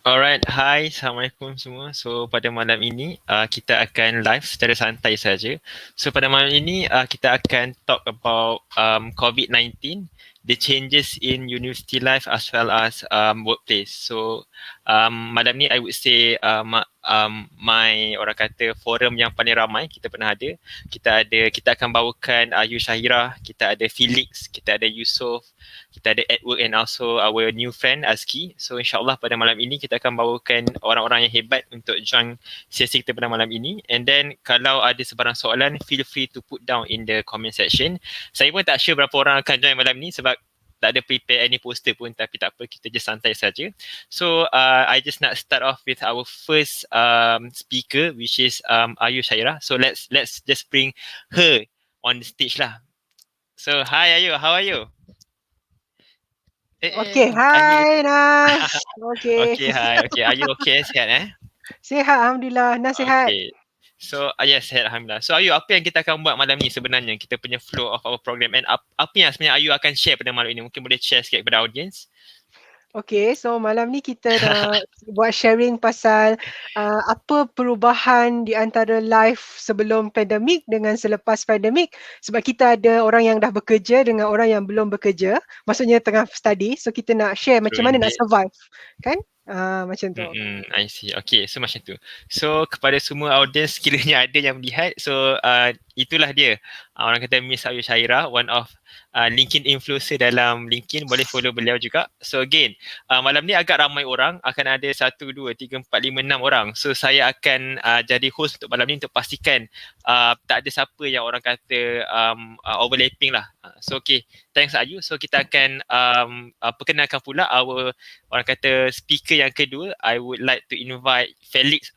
Alright, hi, Assalamualaikum semua. So pada malam ini kita akan live secara santai saja. So pada malam ini kita akan talk about COVID-19, the changes in university life as well as workplace. So malam ni I would say my orang kata forum yang paling ramai kita pernah ada. Kita akan bawakan Yu Syahira, kita ada Felix, kita ada Yusof, kita ada Edward and also our new friend Azki. So insyaAllah pada malam ini kita akan bawakan orang-orang yang hebat untuk join sesi kita pada malam ini. And then kalau ada sebarang soalan, feel free to put down in the comment section. Saya pun tak sure berapa orang akan join malam ni sebab tak ada prepare any poster pun, tapi tak apa, kita just santai saja. So I just nak start off with our first speaker, which is Ayu Syairah. So let's just bring her on the stage lah. So hi Ayu, how are you? Okay, hi Nas. Okay, hi. Okay, are you okay? Sihat Sihat, Alhamdulillah. Nas sihat. Okay. So, yes, sihat Alhamdulillah. So, Ayu, apa yang kita akan buat malam ni sebenarnya? Kita punya flow of our program. And apa yang sebenarnya Ayu akan share pada malam ini? Mungkin boleh share sikit kepada audience. Okay, so malam ni kita nak buat sharing pasal apa perubahan di antara life sebelum pandemik dengan selepas pandemik. Sebab kita ada orang yang dah bekerja dengan orang yang belum bekerja. Maksudnya tengah study. So kita nak share macam mana nak survive. Kan? Macam tu. I see. Okay, so macam tu. So kepada semua audience sekiranya ada yang melihat, so itulah dia. Orang kata Miss Ayu Syairah, one of LinkedIn influencer dalam LinkedIn, boleh follow beliau juga. So again, malam ni agak ramai orang, akan ada 1, 2, 3, 4, 5, 6 orang. So saya akan jadi host untuk malam ni untuk pastikan tak ada siapa yang orang kata overlapping lah. So okay, thanks Ayu. So kita akan perkenalkan pula our orang kata speaker yang kedua. I would like to invite Felix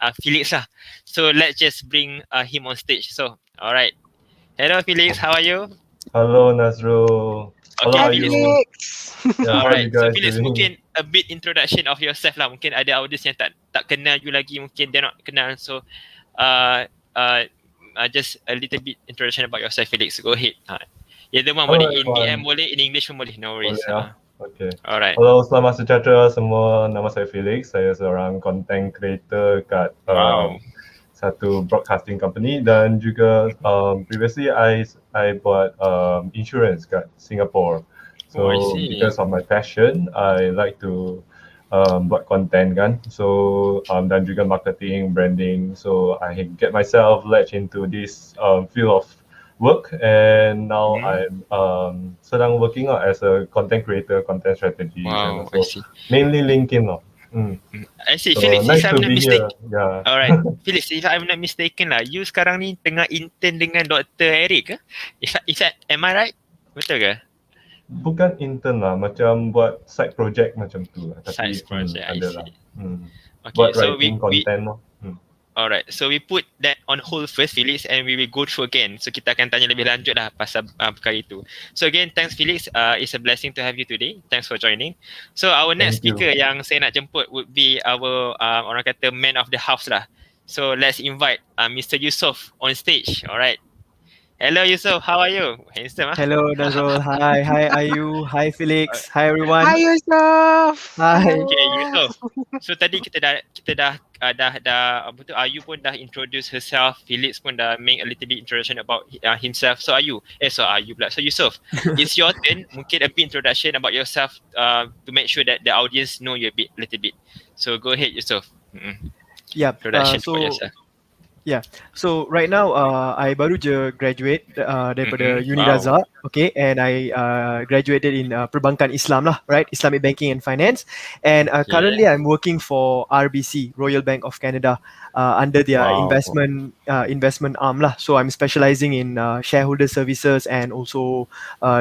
lah. So let's just bring him on stage. So alright. Hello Felix, how are you? Hello Nazrul. Okay, Hi Felix. Alright, so Felix, mungkin a bit introduction of yourself lah. Mungkin ada audience yang tak kenal you lagi, mungkin dia nak kenal. So just a little bit introduction about yourself, Felix. Go ahead. Either one boleh, in DM boleh, in English pun boleh, no worries. Okay. Alright. Hello, selamat sejahtera semua. Nama saya Felix. Saya seorang content creator kat satu broadcasting company dan juga previously I buat insurance kat Singapore. So because of my passion, I like to buat content kan. So dan juga marketing, branding. So I get myself latched into this field of work, and now I'm sedang working as a content creator, content strategist, and also mainly LinkedIn lah. I see. So, Felix, if I'm not mistaken. Yeah. Alright. Felix, if I'm not mistaken lah, you sekarang ni tengah intern dengan Dr. Eric ke? Am I right? Betul ke? Bukan intern lah, macam buat side project macam tu lah. Side project, I see. Okay, buat so writing content lah. Alright, so we put that on hold first, Felix, and we will go through again. So kita akan tanya lebih lanjut lah pasal perkara itu. So again, thanks Felix. It's a blessing to have you today. Thanks for joining. So our next speaker yang saya nak jemput would be our orang kata man of the house lah. So let's invite Mr. Yusof on stage. Alright. Hello Yusof, how are you? Handsome, Hello Nazrul. Hi Ayu. Hi Felix. Hi everyone. Hi Yusof. Hi. Okay Yusof. So tadi kita dah apa tu, Ayu pun dah introduce herself, Felix pun dah make a little bit introduction about himself. So Ayu pula. So Yusof, it's your turn. Mungkin a bit introduction about yourself to make sure that the audience know you a little bit. So go ahead Yusof. Yeah. Introduction for yourself. Yeah. So right now I baru je graduate daripada Uni Razak, okay, and I graduated in Perbankan Islam lah, right? Islamic Banking and Finance, and currently I'm working for RBC, Royal Bank of Canada, under their investment arm lah. So I'm specializing in shareholder services and also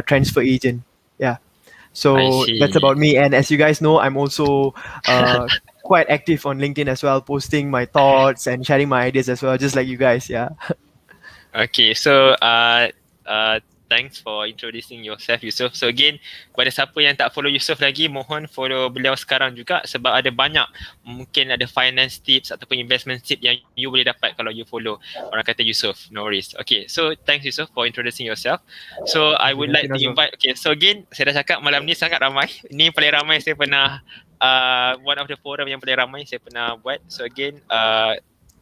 transfer agent. Yeah. So that's about me, and as you guys know, I'm also quite active on LinkedIn as well, posting my thoughts and sharing my ideas as well, just like you guys. Yeah. Okay, so thanks for introducing yourself, Yusof. So again, kepada siapa yang tak follow Yusof lagi, mohon follow beliau sekarang juga sebab ada banyak, mungkin ada finance tips ataupun investment tips yang you boleh dapat kalau you follow orang kata Yusof. No worries. Okay, so thanks Yusof for introducing yourself. So I would like to invite, okay, so again, saya dah cakap malam ni sangat ramai. Ni paling ramai saya pernah one of the forum yang paling ramai saya pernah buat. So again,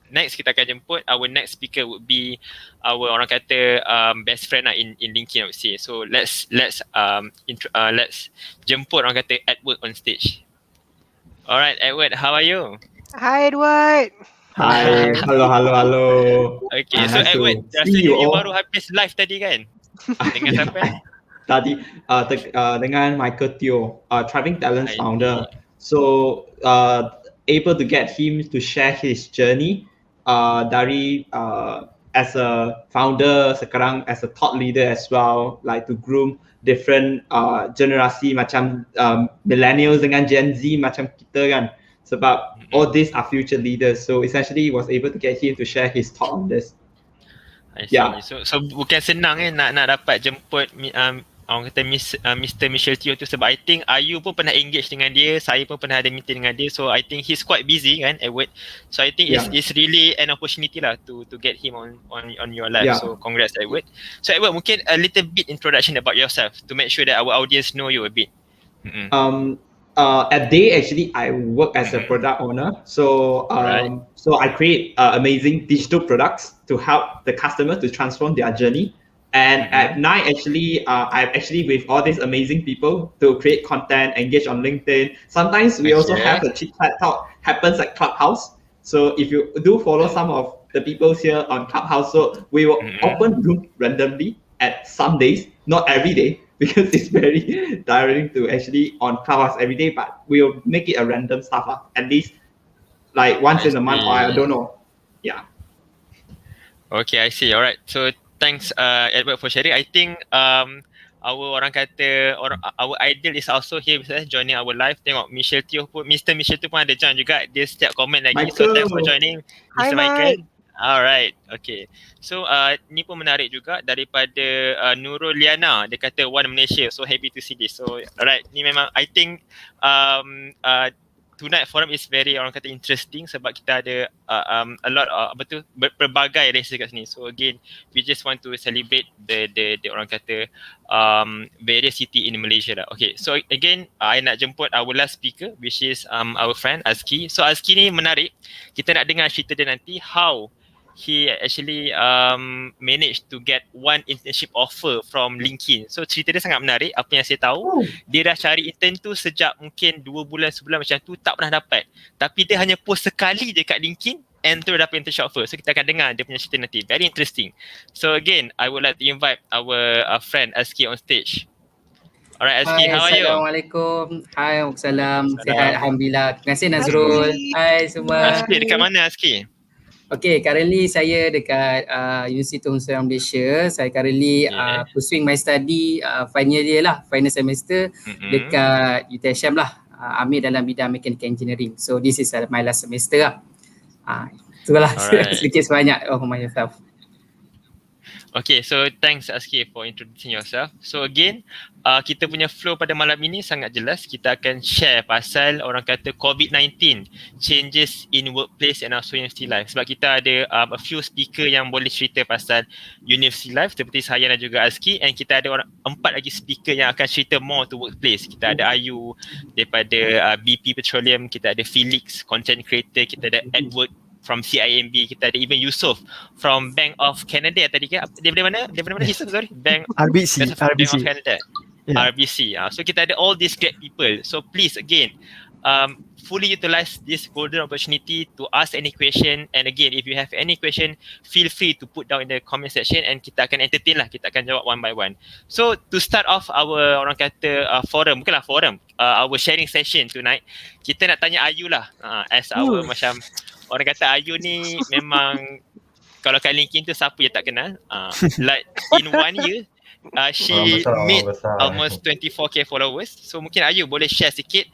next kita akan jemput our next speaker would be our orang kata best friend lah in LinkedIn, I would say. So let's jemput orang kata Edward on stage. Alright, Edward, how are you? Hi Edward. Hi, hello. Okay, so Nice to Edward, see rasanya you you all. baru habis live tadi kan? Dengan siapa? Tadi dengan Michael Teo, Thriving Talents I founder. So able to get him to share his journey dari as a founder, sekarang as a thought leader as well, like to groom different generasi macam millennials dengan Gen Z macam kita kan. Sebab all these are future leaders. So essentially he was able to get him to share his thought on this. I see. Yeah. So bukan senang nak dapat jemput orang kata Mr. Michelle Teo tu, sebab I think Ayu pun pernah engage dengan dia, saya pun pernah ada meeting dengan dia. So I think he's quite busy kan, Edward. So I think it's really an opportunity lah to get him on your live. Yeah. So congrats, Edward. So Edward, mungkin a little bit introduction about yourself to make sure that our audience know you a bit. At Day, actually, I work as a product owner. So, so I create amazing digital products to help the customer to transform their journey. And at night, actually, I'm actually with all these amazing people to create content, engage on LinkedIn. Sometimes we also have a chit chat talk happens at Clubhouse. So if you do follow some of the people here on Clubhouse, so we will open room randomly at some days, not every day, because it's very tiring to actually on Clubhouse every day, but we'll make it a random stuff, at least like once in a month, or I don't know. Yeah. Okay, I see. Alright. So thanks Edward for sharing. I think our orang kata our ideal is also here with us, joining our live. Tengok Michelle Teo pun, Mr. Michelle Teo pun ada join juga. Dia setiap komen lagi. Michael. So thanks for joining, Hi, Mr. Michael. Alright, okay. So ni pun menarik juga daripada Nurul Liana. Dia kata One Malaysia. So happy to see this. So alright, ni memang I think tonight forum is very orang kata interesting sebab kita ada a lot berbagai race kat sini. So again, we just want to celebrate the orang kata various city in Malaysia lah. Okay, so again I nak jemput our last speaker, which is our friend Azki. So Azki ni menarik. Kita nak dengar cerita dia nanti how he actually managed to get one internship offer from LinkedIn. So cerita dia sangat menarik. Apa yang saya tahu, dia dah cari intern tu sejak mungkin 2 bulan, sebulan macam tu, tak pernah dapat. Tapi dia hanya post sekali je kat LinkedIn and terus dapat internship offer. So kita akan dengar dia punya cerita nanti. Very interesting. So again, I would like to invite our friend Azki on stage. Alright Azki, how are you? Assalamualaikum. Hai, Waalaikumsalam. Sihat, Alhamdulillah. Terima kasih Nazrul. Hai semua. Azki dekat mana Azki? Okay, currently saya dekat Universiti Tunku Sdn Malaysia. Saya currently pursuing my study final year lah, final semester dekat UTSM lah. Ambil dalam bidang mechanical engineering. So this is my last semester lah. Itulah sedikit sebanyak of myself. Okay, so thanks Azki for introducing yourself. So again, kita punya flow pada malam ini sangat jelas. Kita akan share pasal orang kata COVID-19, changes in workplace and also university life. Sebab kita ada a few speaker yang boleh cerita pasal university life seperti saya dan juga Azki, and kita ada 4 lagi speaker yang akan cerita more to workplace. Kita ada Ayu daripada BP Petroleum, kita ada Felix, content creator, kita ada Edward from CIMB, kita ada even Yusof from Bank of Canada tadi ke? Daripada mana? Yusof, sorry. Bank RBC. Bank of Canada. Yeah. RBC. So kita ada all these great people. So please again, fully utilize this golden opportunity to ask any question, and again if you have any question, feel free to put down in the comment section and kita akan entertain lah, kita akan jawab one by one. So to start off our orang kata forum, bukanlah forum, our sharing session tonight, kita nak tanya Ayu lah, as our macam orang kata Ayu ni memang kalau kat LinkedIn tu siapa yang tak kenal, like in 1 year she made almost 24k followers. So mungkin Ayu boleh share sikit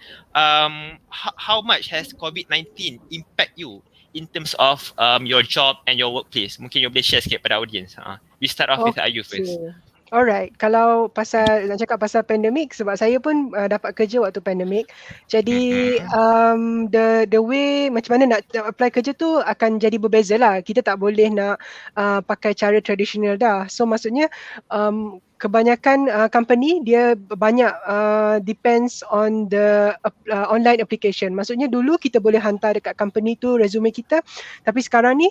how much has COVID-19 impact you in terms of your job and your workplace. Mungkin you boleh share sikit pada audience. We start off with Ayu first. Alright, kalau nak cakap pasal pandemik, sebab saya pun dapat kerja waktu pandemik. Jadi the way macam mana nak apply kerja tu akan jadi berbeza lah. Kita tak boleh nak pakai cara tradisional dah. So maksudnya kebanyakan company dia banyak depends on the online application. Maksudnya dulu kita boleh hantar dekat company tu resume kita, tapi sekarang ni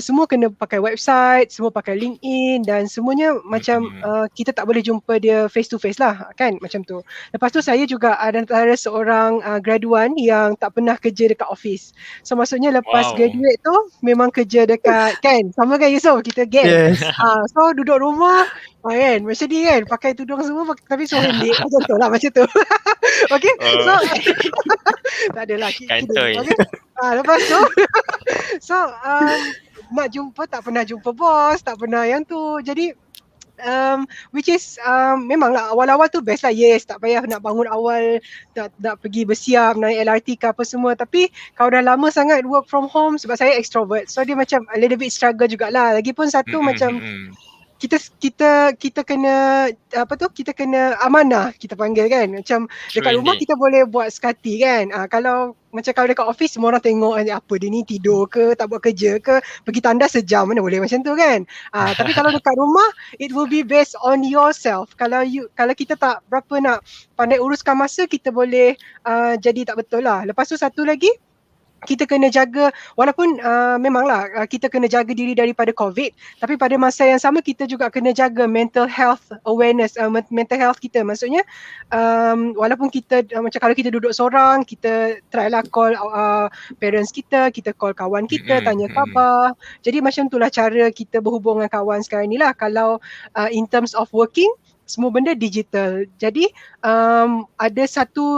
semua kena pakai website, semua pakai LinkedIn dan semuanya macam kita tak boleh jumpa dia face to face lah kan, macam tu. Lepas tu saya juga antara seorang graduan yang tak pernah kerja dekat office. So maksudnya lepas graduate tu memang kerja dekat kan, sama kan Yusof, kita gap. Yes. So duduk rumah kan, macam ni kan, pakai tudung semua tapi suruh hendek macam tu lah, macam tu. Okay, so tak adalah Kantoi. okay. Lepas tu so nak jumpa tak pernah jumpa bos, tak pernah yang tu. Jadi which is memanglah awal-awal tu best lah, yes, tak payah nak bangun awal, tak pergi bersiap naik LRT ke apa semua. Tapi kalau dah lama sangat work from home, sebab saya extrovert, so dia macam a little bit struggle jugalah. Lagipun satu macam kita kena kita kena amanah, kita panggil kan, macam dekat rumah kita boleh buat sekati kan. Kalau dekat office semua orang tengok apa dia ni, tidur ke, tak buat kerja ke, pergi tandas sejam, mana boleh macam tu kan. Tapi kalau dekat rumah it will be based on yourself. Kalau kita tak berapa nak pandai uruskan masa, kita boleh jadi tak betul lah. Lepas tu satu lagi, kita kena jaga, walaupun memanglah kita kena jaga diri daripada COVID, tapi pada masa yang sama kita juga kena jaga mental health awareness, mental health kita. Maksudnya walaupun kita macam kalau kita duduk seorang, kita try lah call parents kita call kawan kita, tanya khabar. Jadi macam itulah cara kita berhubung dengan kawan sekarang ni lah. Kalau in terms of working, semua benda digital. Jadi ada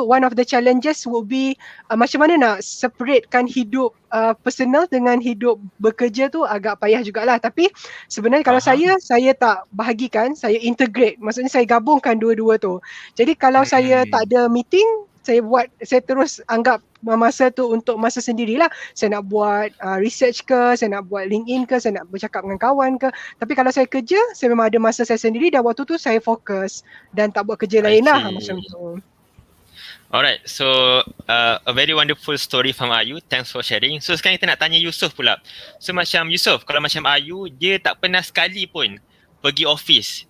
one of the challenges would be macam mana nak separatekan hidup personal dengan hidup bekerja tu agak payah jugalah. Tapi sebenarnya kalau saya tak bahagikan, saya integrate. Maksudnya saya gabungkan dua-dua tu. Jadi kalau saya tak ada meeting, saya terus anggap masa tu untuk masa sendirilah. Saya nak buat research ke, saya nak buat LinkedIn ke, saya nak bercakap dengan kawan ke. Tapi kalau saya kerja, saya memang ada masa saya sendiri dan waktu tu saya fokus dan tak buat kerja lain lah macam tu. Alright, so a very wonderful story from Ayu. Thanks for sharing. So sekarang kita nak tanya Yusof pula. So macam Yusof, kalau macam Ayu, dia tak pernah sekali pun pergi office.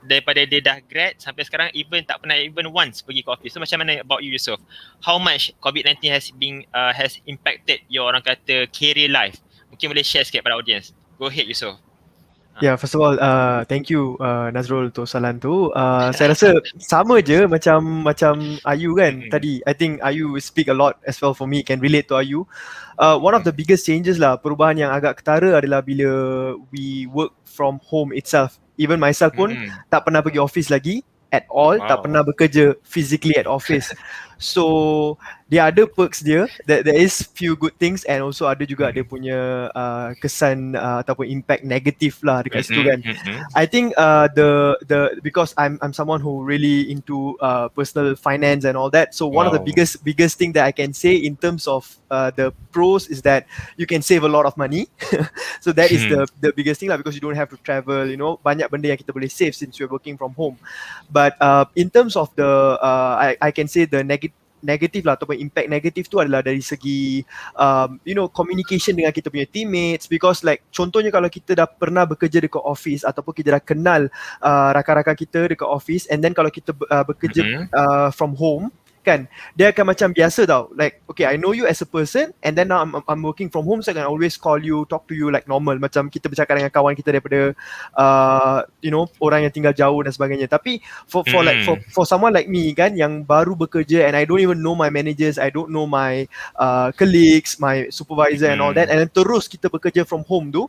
Daripada dia dah grad sampai sekarang tak pernah even once pergi ke office. So macam mana about you, Yusof? How much COVID-19 has impacted your orang kata career life? Mungkin boleh share sikit pada audience. Go ahead, Yusof. Yeah, first of all, thank you Nazrul untuk soalan tu. Saya rasa sama je macam Ayu kan tadi. I think Ayu speak a lot as well for me, can relate to Ayu. One of the biggest changes lah, perubahan yang agak ketara adalah bila we work from home itself. Even myself pun tak pernah pergi office lagi at all, tak pernah bekerja physically at office. So dia ada perks dia, there is few good things and also ada juga dia punya kesan ataupun impact negatif lah dekat situ kan. I think the because I'm someone who really into personal finance and all that. So one of the biggest thing that I can say in terms of the pros is that you can save a lot of money. So that is the biggest thing lah, because you don't have to travel, you know, banyak benda yang kita boleh save since you're working from home. But in terms of the I can say the negatif lah ataupun impact negatif tu adalah dari segi communication dengan kita punya teammates, because like contohnya kalau kita dah pernah bekerja dekat office ataupun kita dah kenal rakan-rakan kita dekat office, and then kalau kita bekerja from home kan, dia akan macam biasa tau, like okay, I know you as a person and then now I'm working from home, so I can always call you, talk to you like normal, macam kita bercakap dengan kawan kita daripada orang yang tinggal jauh dan sebagainya. Tapi for someone like me kan, yang baru bekerja and I don't even know my managers, I don't know my colleagues, my supervisor and all that, and then terus kita bekerja from home tu,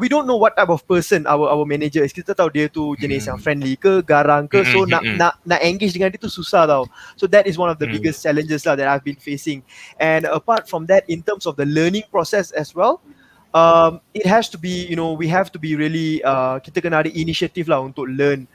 we don't know what type of person our manager is. Kita tahu dia tu jenis yang friendly ke, garang ke, so nak engage dengan dia tu susah tau. So that is one of the biggest challenges lah that I've been facing. And apart from that, in terms of the learning process as well, it has to be, we have to be really kita kena ada initiative lah untuk learn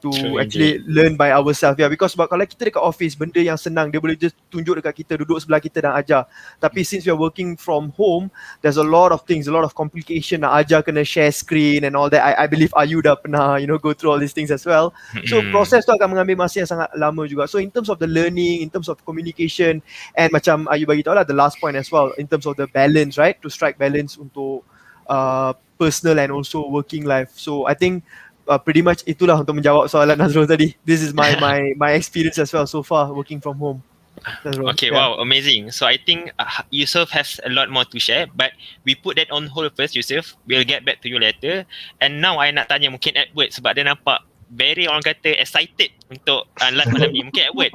to actually learn by ourselves. Yeah, because sebab kalau kita dekat office, benda yang senang dia boleh just tunjuk dekat kita, duduk sebelah kita dan ajar. Tapi since we are working from home, there's a lot of things, a lot of complication, nak ajar kena share screen and all that. I believe Ayu dah pernah go through all these things as well. So proses tu akan mengambil masa yang sangat lama juga. So in terms of the learning, in terms of communication, and macam Ayu bagi tahu lah, the last point as well, in terms of the balance, right, to strike balance untuk personal and also working life. So I think pretty much itulah untuk menjawab soalan Nazrul tadi. This is my experience as well so far working from home. Nazrul. Okay, wow, amazing. So I think Yusuf has a lot more to share, but we put that on hold first, Yusuf. We'll get back to you later. And now I nak tanya mungkin Edward sebab dia nampak very orang kata excited untuk live malam ni. Mungkin Edward,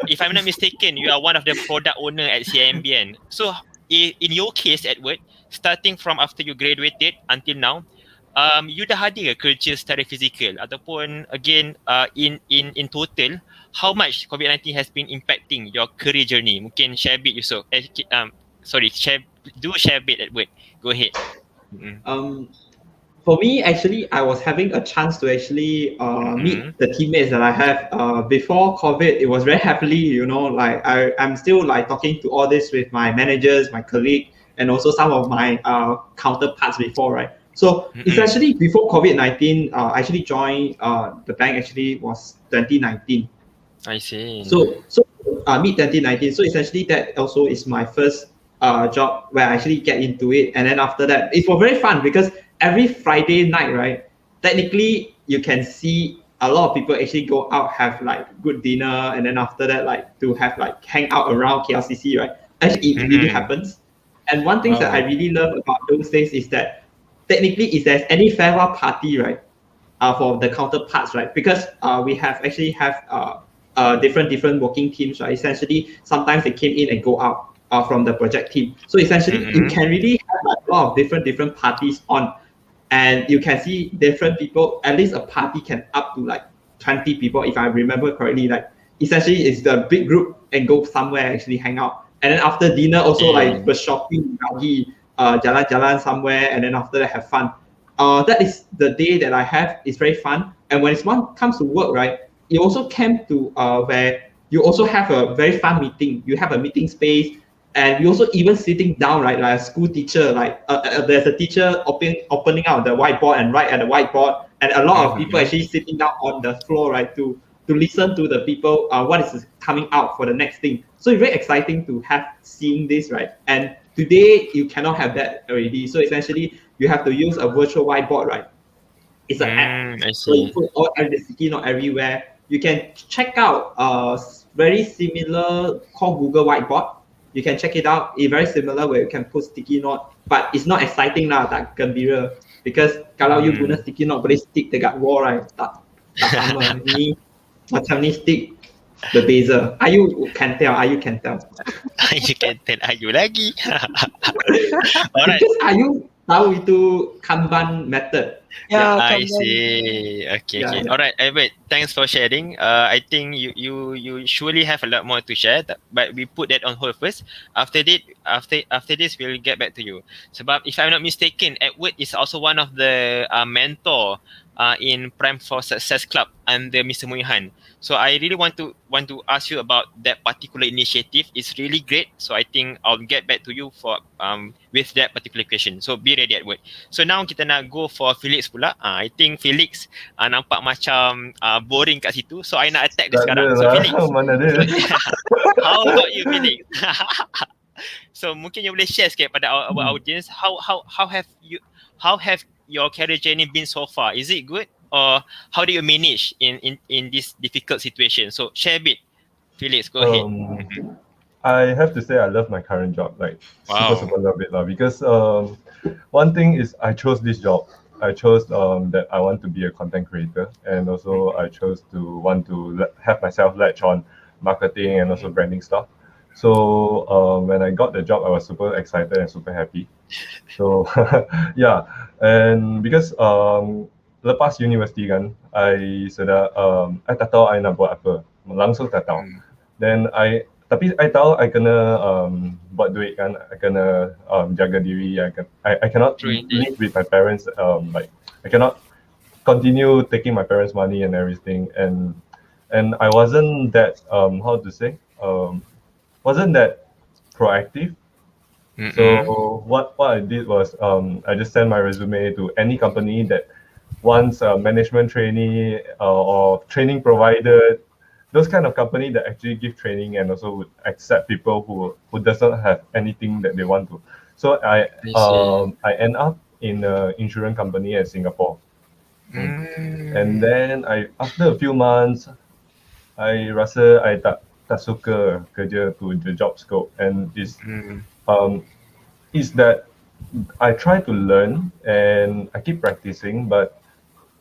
if I'm not mistaken, you are one of the product owner at CIMBN. So in your case, Edward, starting from after you graduated until now, you dah ada kerja secara fizikal ataupun again in total, how much COVID-19 has been impacting your career journey? Mungkin share a bit, Yusuf. Share a bit, Edward. Go ahead. For me, actually, I was having a chance to actually meet the teammates that I have before COVID. It was very happily, like I'm still like talking to all this with my managers, my colleague, and also some of my counterparts before, right? So essentially, before COVID-19, I actually joined the bank. Actually, was 2019. I see. So mid 2019. So essentially, that also is my first job where I actually get into it, and then after that, it was very fun because every Friday night, right? Technically, you can see a lot of people actually go out, have like good dinner, and then after that, like to have like hang out around KLCC, right? Actually, it really happens. And one thing that I really love about those days is that technically, if there's any farewell party, right, for the counterparts, right? Because we have different working teams, right? Essentially, sometimes they came in and go out from the project team. So essentially, you can really have like, a lot of different parties on, and you can see different people. At least a party can up to like 20 people, if I remember correctly. Like essentially, it's the big group and go somewhere actually hang out, and then after dinner also like for shopping, jalan-jalan somewhere, and then after that have fun. That is the day that I have. It's very fun, and when one comes to work, right? It also came to where you also have a very fun meeting. You have a meeting space, and you also even sitting down, right? Like a school teacher, like there's a teacher opening out the whiteboard and write at the whiteboard, and a lot of people actually sitting down on the floor, right, to listen to the people what is coming out for the next thing. So it's very exciting to have seeing this, right? And today you cannot have that already. So essentially you have to use a virtual whiteboard, right? It's an app. So you put all the sticky note everywhere. You can check out very similar called Google Whiteboard. You can check it out. It's very similar where you can put sticky note, but it's not exciting lah, tak gembira. Because kalau you guna sticky note boleh stick dekat wall, right? Tak sama. Ni macam ni stick berbeza. Ayu can tell. You can tell Ayu lagi. Alright. Because Ayu tahu itu Kanban method. I see. Okay. Alright, Albert, thanks for sharing. I think you surely have a lot more to share, but we put that on hold first. After this, we'll get back to you. Sebab if I'm not mistaken, Edward is also one of the mentor in Prime for Success Club under Mr. Muihan. So I really want to ask you about that particular initiative. It's really great. So I think I'll get back to you for with that particular question. So be ready, Edward. So now kita nak go for Felix pula. I think Felix nampak macam boring kat situ. So I nak attack dia sekarang. So Felix, mana dia? how about you, Felix? So mungkin you boleh share sikit pada our audience. How have your career journey been so far? Is it good? Or how do you manage in this difficult situation? So share a bit, Felix. Go ahead. I have to say I love my current job, like super love it, because one thing is I chose this job. I chose that I want to be a content creator, and also I chose to want to have myself latch on marketing and also branding stuff. So when I got the job, I was super excited and super happy. So yeah, and because lepas universiti kan, I tak tahu I nak buat apa, langsung tak tahu. Then tapi I tahu I kena buat duit kan, I kena jaga diri. I cannot live with my parents. Like I cannot continue taking my parents' money and everything. And I wasn't that wasn't that proactive. So what I did was I just sent my resume to any company that wants a management trainee or training provider, those kind of company that actually give training and also would accept people who does not have anything that they want to. So I end up in an insurance company in Singapore. And then after a few months, I rasa I tak suka kerja tu, the job scope, and is that I try to learn and I keep practicing, but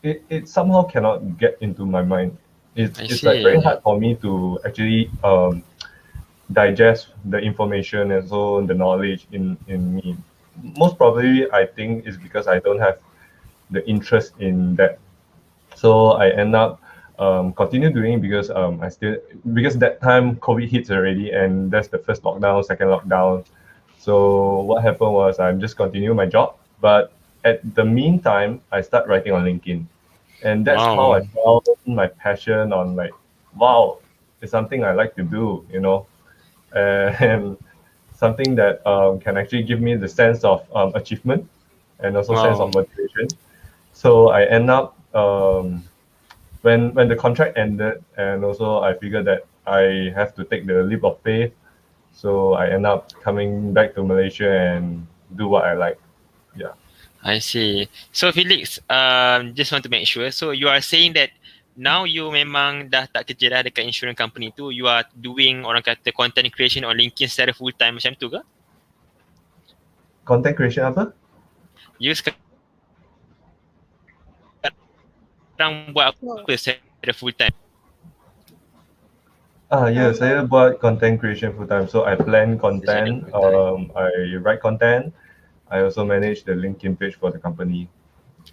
it somehow cannot get into my mind. It's like very hard for me to actually digest the information and so the knowledge in me. Most probably, I think is because I don't have the interest in that. So I end up continue doing because because that time COVID hits already, and that's the first lockdown, second lockdown. So what happened was I'm just continue my job, but at the meantime I start writing on LinkedIn, and that's how I found my passion on like, wow, it's something I like to do, and something that can actually give me the sense of achievement and also sense of motivation. So I end up when the contract ended, and also I figured that I have to take the leap of faith. So I end up coming back to Malaysia and do what I like. Yeah. I see. So Felix, just want to make sure. So you are saying that now you memang dah tak kerja dah dekat insurance company tu, you are doing orang kata content creation on LinkedIn secara full time macam tu ke? Content creation apa? You sekarang buat apa secara full time? Yeah, saya buat content creation full time. So I plan content, I write content, I also manage the LinkedIn page for the company.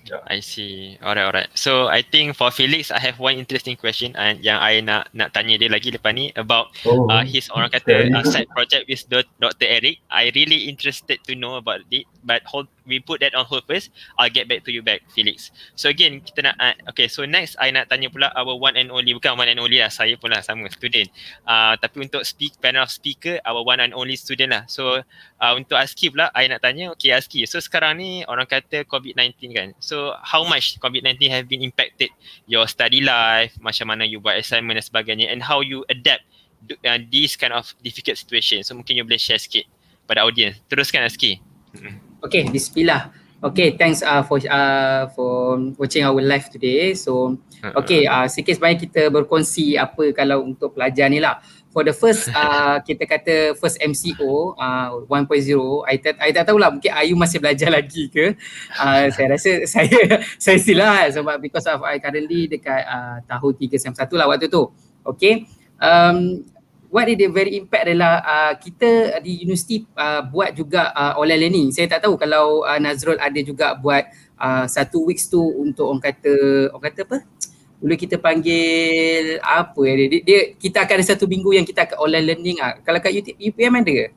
Yeah. I see. Alright. So I think for Felix, I have one interesting question yang I nak tanya dia lagi lepas ni about his orang kata side project with Dr. Eric. I really interested to know about it, but we put that on hold first. I'll get back to you back, Felix. So again, kita nak okay. So next, I nak tanya pula our one and only, bukan one and only lah, saya pun lah sama student. Tapi untuk panel of speaker, our one and only student lah. So untuk Aski pula, I nak tanya, okay Aski, so sekarang ni orang kata COVID-19 kan. So how much COVID-19 have been impacted your study life, macam mana you buat assignment dan sebagainya, and how you adapt these kind of difficult situation. So mungkin you boleh share sikit pada audience. Teruskan Aski. Okay, bismillah. Okay, thanks for watching our live today. So, okay, sikit sebanyak kita berkongsi apa kalau untuk pelajar ni lah. For the first, kita kata first MCO 1.0, I tak tahulah, mungkin Ayu masih belajar lagi ke. Saya rasa saya sila sebab because of I currently dekat tahun 3 sem 1 lah waktu tu. Okay. What is the very impact adalah kita di universiti buat juga online learning. Saya tak tahu kalau Nazrul ada juga buat 1 weeks tu untuk orang kata apa? Dulu kita panggil apa dia kita akan ada 1 minggu yang kita akan online learning Kalau kat UPM ada ke?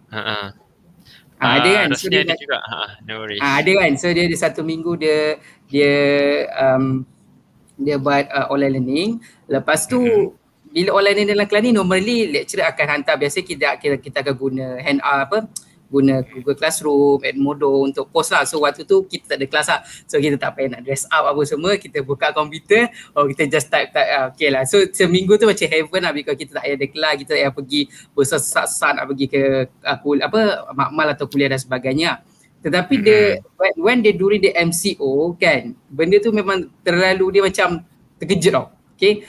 Ada kan? So dia ada juga. No worries. Ada kan? So dia ada 1 minggu dia buat online learning. Lepas tu bila online dalam kelas ni normally lecturer akan hantar, biasa kita akan guna Google Classroom, Edmodo untuk post lah. So waktu tu kita tak ada kelas lah. So kita tak payah nak dress up apa semua. Kita buka komputer, kita just type okay lah. So seminggu tu macam heaven lah because kita tak payah ada kelas, kita tak payah pergi bersesat-sat nak pergi ke makmal atau kuliah dan sebagainya. Tetapi when they during the MCO kan, benda tu memang terlalu dia macam terkejut tau. Okay,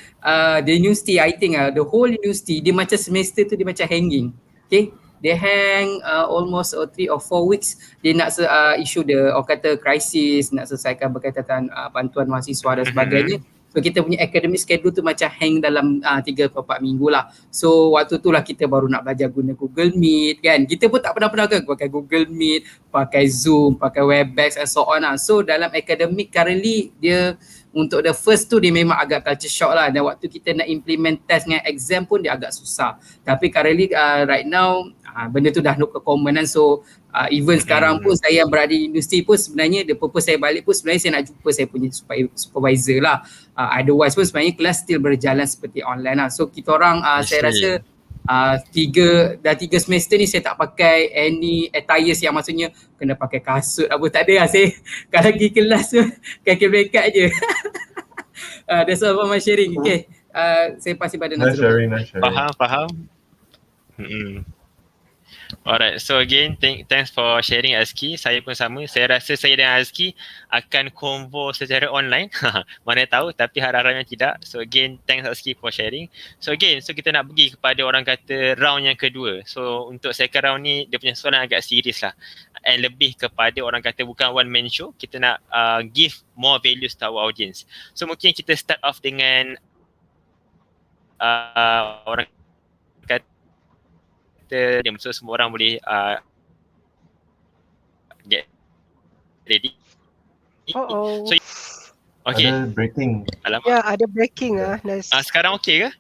the university, I think the whole university dia macam semester tu dia macam hanging. Okay, they hang almost 3 or 4 weeks. Dia nak issue the orang kata krisis, nak selesaikan berkaitan bantuan mahasiswa dan sebagainya. So kita punya academic schedule tu macam hang dalam 3 atau 4 minggu lah. So waktu tu lah kita baru nak belajar guna Google Meet kan. Kita pun tak pernah kan pakai Google Meet, pakai Zoom, pakai Webex and so on lah. So dalam academic currently dia untuk the first tu dia memang agak culture shock lah, dan waktu kita nak implement test dengan exam pun dia agak susah. Tapi currently right now benda tu dah no common kan. So even sekarang pun saya yang berada di industri pun sebenarnya the purpose saya balik pun sebenarnya saya nak jumpa saya punya supervisor lah. Otherwise pun sebenarnya kelas still berjalan seperti online lah. So kita orang saya rasa 3 semester ni saya tak pakai any attires yang maksudnya kena pakai kasut apa, tak ada lah. Saya kalau pergi kelas tu kaki blanket je. That's all for my sharing. Okay, saya pasti pada Nazrul. Faham. Alright, so again, thanks for sharing Azki. Saya pun sama. Saya rasa saya dan Azki akan convo secara online. Mana tahu, tapi harap-harapnya tidak. So again, thanks Azki for sharing. So again, kita nak pergi kepada orang kata round yang kedua. So untuk second round ni, dia punya soalan agak serius lah. And lebih kepada orang kata bukan one man show. Kita nak give more values to our audience. So mungkin kita start off dengan orang kata so semua orang boleh get ready. So okay. Ada breaking. Alamak. Ya, ada breaking Nas. Sekarang okey ke?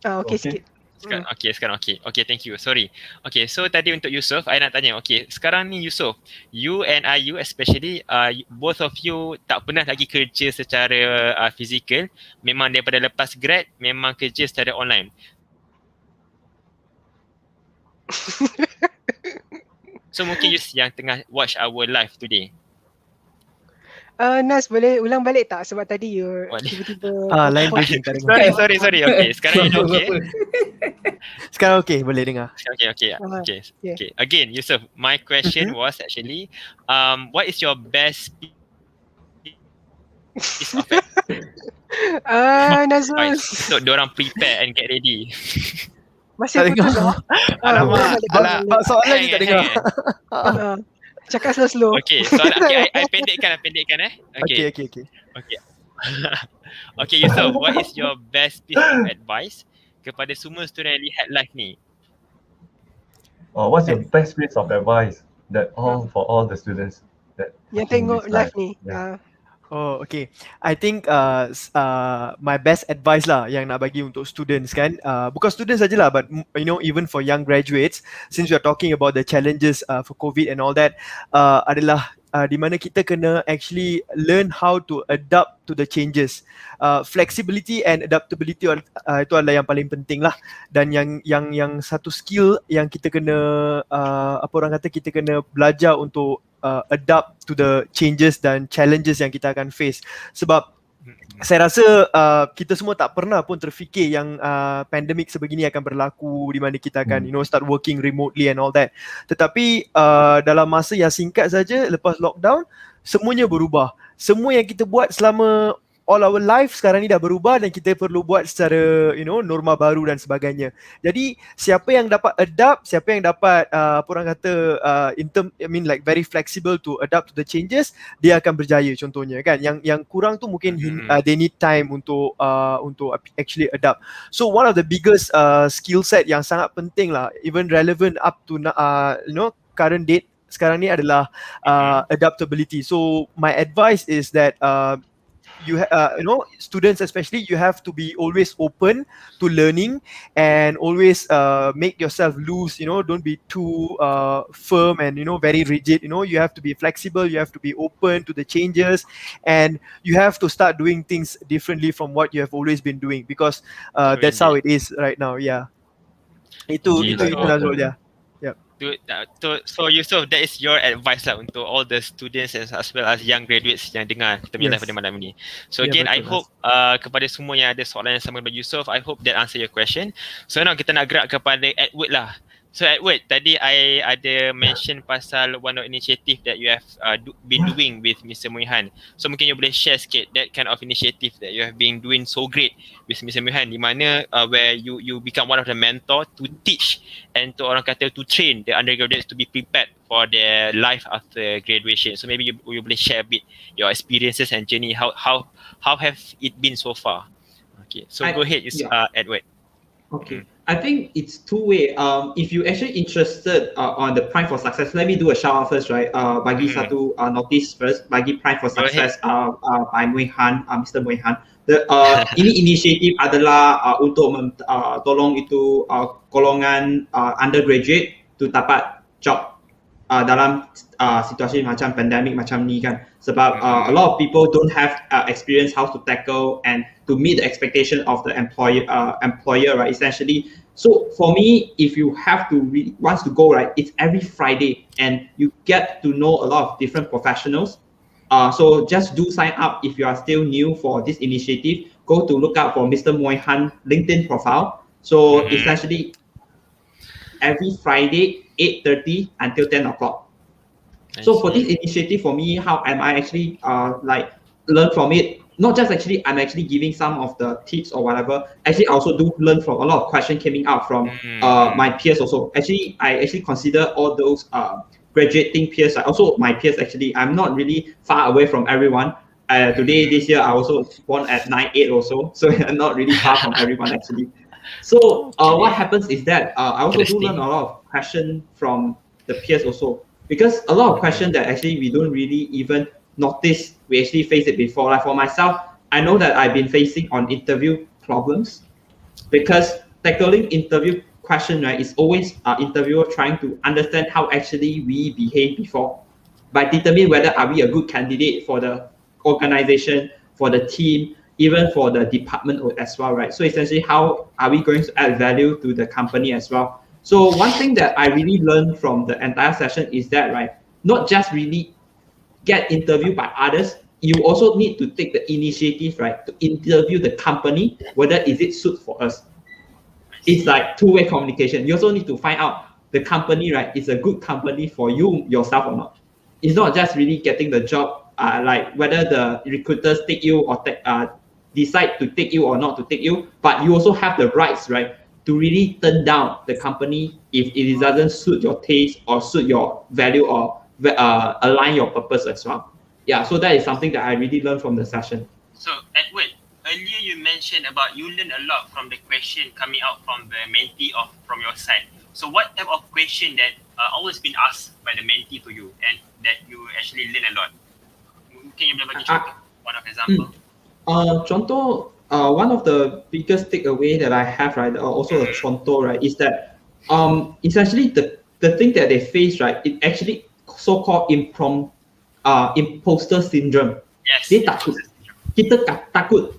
Okey sikit. Sekarang okey. Okay, thank you. Sorry. Okay, so tadi untuk Yusof, I nak tanya. Okay, sekarang ni Yusof, you and Ayu especially, both of you tak pernah lagi kerja secara physical. Memang daripada lepas grad, memang kerja secara online. So mungkin you yang tengah watch our live today. Nas boleh ulang balik tak sebab tadi you tiba-tiba line breaking tak dengar. Sorry. Okay, sekarang you okay? Sekarang okay, boleh dengar. Okay. Again, Yusof, my question was actually, what is your best piece of Nazul. So diorang prepare and get ready. Masih Tak dengar. Alamak. Soalan ni tak dengar. Cakap slow-slow. Okay, soalan I pendekkan Okay. Okay, Yusof, what is your best piece of advice kepada semua student yang lihat live ni? What's your best piece of advice for all the students that yang tengok live ni? Oh, okay. I think my best advice lah yang nak bagi untuk students kan, bukan students sajalah, but even for young graduates, since we are talking about the challenges for COVID and all that, adalah di mana kita kena actually learn how to adapt to the changes. Flexibility and adaptability itu adalah yang paling penting lah. Dan yang satu skill yang kita kena kita kena belajar untuk adapt to the changes dan challenges yang kita akan face. Sebab saya rasa kita semua tak pernah pun terfikir yang pandemik sebegini akan berlaku, di mana kita akan start working remotely and all that. Tetapi dalam masa yang singkat saja lepas lockdown, semuanya berubah. Semua yang kita buat selama all our life sekarang ni dah berubah dan kita perlu buat secara norma baru dan sebagainya. Jadi siapa yang dapat adapt, siapa yang dapat very flexible to adapt to the changes, dia akan berjaya contohnya kan. Yang kurang tu mungkin they need time untuk actually adapt. So one of the biggest skill set yang sangat penting lah, even relevant up to current date sekarang ni adalah adaptability. So my advice is that students especially, you have to be always open to learning and always make yourself loose, don't be too firm and very rigid. You have to be flexible, you have to be open to the changes, and you have to start doing things differently from what you have always been doing, because that's how it is right now. Itu Nazrul ya. So Yusof, that is your advice lah untuk all the students as well as young graduates yang dengar kita punya live pada malam ni. So again, I hope kepada semua yang ada soalan yang sama dengan Yusof, I hope that answer your question. So now kita nak gerak kepada Edward lah. So Edward, tadi I ada mention pasal one of initiative that you have been doing with Mr. Muihan. So mungkin you boleh share sikit that kind of initiative that you have been doing so great with Mr. Muihan, di mana where you become one of the mentor to teach and to orang kata to train the undergraduates to be prepared for their life after graduation. So maybe you boleh share a bit your experiences and journey. How have it been so far? Okay, so go ahead, Edward. Okay, I think it's two-way. If you actually interested on the Prime for Success, let me do a shout out first, right? Bagi satu notice first, bagi Prime for Success by Muihan, Mr. Muihan. Ini inisiatif adalah untuk tolong itu golongan undergraduate to dapat job dalam situasi macam pandemik macam ni kan. Sebab a lot of people don't have experience how to tackle and to meet the expectation of the employer, right? Essentially, so for me, if you have to wants to go, right, it's every Friday, and you get to know a lot of different professionals. So just do sign up if you are still new for this initiative. Go to look out for Mr. Muihan LinkedIn profile. So essentially, every Friday, 8:30 until 10 o'clock. So for this initiative, for me, how am I actually like learn from it? Not just actually, I'm actually giving some of the tips or whatever. Actually, I also do learn from a lot of questions coming out from my peers also. Actually, I actually consider all those graduating peers, also my peers actually. I'm not really far away from everyone. Today, this year, I also born at 9/8 also, so I'm not really far from everyone actually. So what happens is that I also do learn a lot of questions from the peers also, because a lot of questions that actually we don't really even notice we actually face it before. Like for myself, I know that I've been facing on interview problems, because tackling interview question, right, is always interviewer trying to understand how actually we behave before, by determine whether are we a good candidate for the organization, for the team, even for the department as well, right? So essentially, how are we going to add value to the company as well? So one thing that I really learned from the entire session is that, right, not just really get interviewed by others, you also need to take the initiative, right, to interview the company, whether is it suit for us. It's like two-way communication. You also need to find out the company, right, is a good company for you yourself or not. It's not just really getting the job, like whether the recruiters take you or decide to take you or not to take you, but you also have the rights, right, to really turn down the company if it doesn't suit your taste or suit your value or align your purpose as well. Yeah, so that is something that I really learned from the session. So Edward, earlier you mentioned about you learn a lot from the question coming out from the mentee from your side. So what type of question that always been asked by the mentee to you and that you actually learn a lot? Can you bagi contoh, one of example? Contoh, one of the biggest takeaway that I have, right, also a contoh, right, is that it's actually the thing that they face, right, it actually so-called imposter syndrome. Yes. Dia takut. Kita takut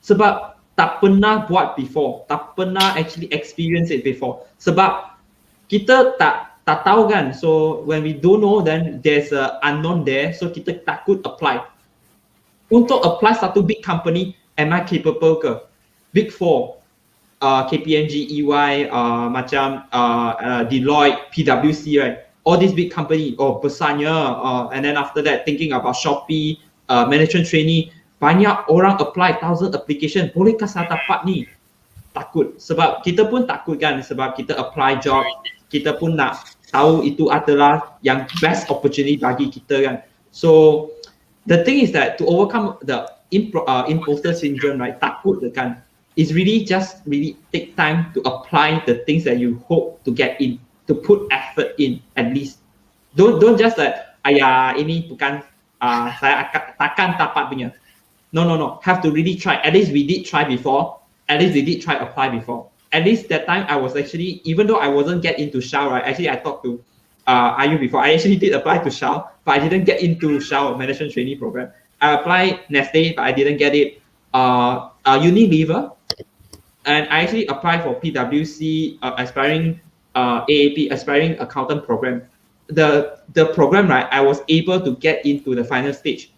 sebab tak pernah buat before, tak pernah actually experience it before. Sebab kita tak tahu kan. So when we don't know, then there's a unknown there. So kita takut apply. Untuk apply satu big company, am I capable ke? Big Four, KPMG, EY, macam Deloitte, PwC, right? All these big company, besarnya, and then after that thinking about Shopee, management trainee, banyak orang apply 1,000 application, bolehkah saya dapat ni? Takut, sebab kita pun takut kan, sebab kita apply job, kita pun nak tahu itu adalah yang best opportunity bagi kita kan. So the thing is that to overcome the imposter syndrome, right, takut kan, is really just really take time to apply the things that you hope to get in, to put effort in at least. Don't just like, ayah ini bukan saya takkan dapat punya. No. Have to really try. At least we did try before. At least we did try apply before. At least that time I was actually, even though I wasn't get into Shell, right? Actually, I talked to IU before. I actually did apply to Shell, but I didn't get into Shell management trainee program. I applied Nestle, but I didn't get it. Unilever, and I actually applied for PwC aspiring AAP aspiring accountant program. The program, right, I was able to get into the final stage.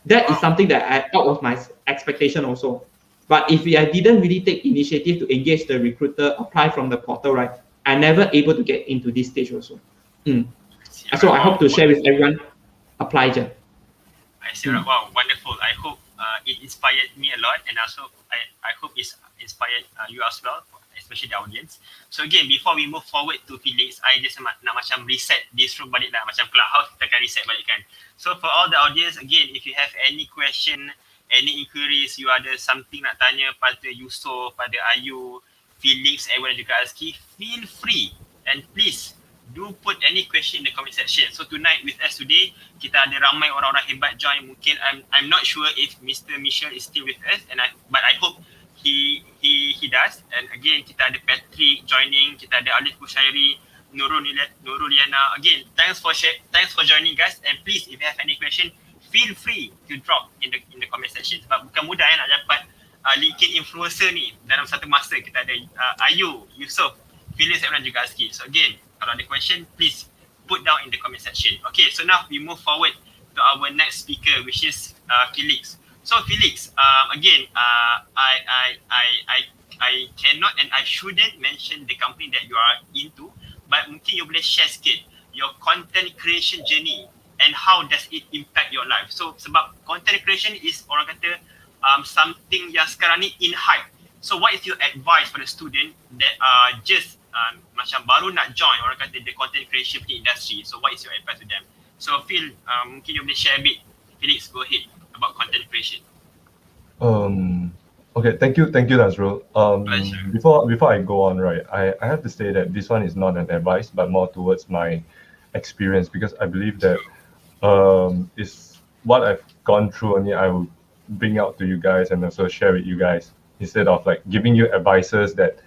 That is something that I thought was my expectation also. But if I didn't really take initiative to engage the recruiter, apply from the portal, right, I never able to get into this stage also. So I hope to share with everyone. Apply, je. I see. Wow, wonderful. I hope it inspired me a lot, and also I hope it's inspired you as well, especially the audience. So again, before we move forward to Felix, I just nak macam reset this room balik lah, macam Clubhouse kita akan reset balik kan. So for all the audience, again, if you have any question, any inquiries, you ada something nak tanya pada Yusof, pada Ayu, Felix, Edward dan juga Azki, feel free and please do put any question in the comment section. So tonight with us today, kita ada ramai orang-orang hebat join. Mungkin I'm not sure if Mr. Michelle is still with us, but I hope he does. And again, kita ada Patrick joining, kita ada Alif Kushairi, Nuruliana. Again, thanks for joining, guys. And please, if you have any question, feel free to drop in the comment section. Sebab bukan mudah nak dapat LinkedIn influencer ni dalam satu masa. Kita ada Ayu, Yusof, Felix dan juga Azki. So again, kalau ada question, please put down in the comment section. Okay, so now we move forward to our next speaker, which is Felix. So Felix, again, I cannot and I shouldn't mention the company that you are into, but mungkin you boleh share sikit your content creation journey and how does it impact your life. So sebab content creation is orang kata something yang sekarang ni in hype. So what is your advice for the student that just macam baru nak join orang kata the content creation industry? So what is your advice to them? So Phil, mungkin you boleh share a bit. Felix, go ahead about content creation. Okay, thank you, Nazrul. Before I go on, right, I have to say that this one is not an advice, but more towards my experience, because I believe that is what I've gone through, and I will bring out to you guys and also share with you guys, instead of like giving you advices that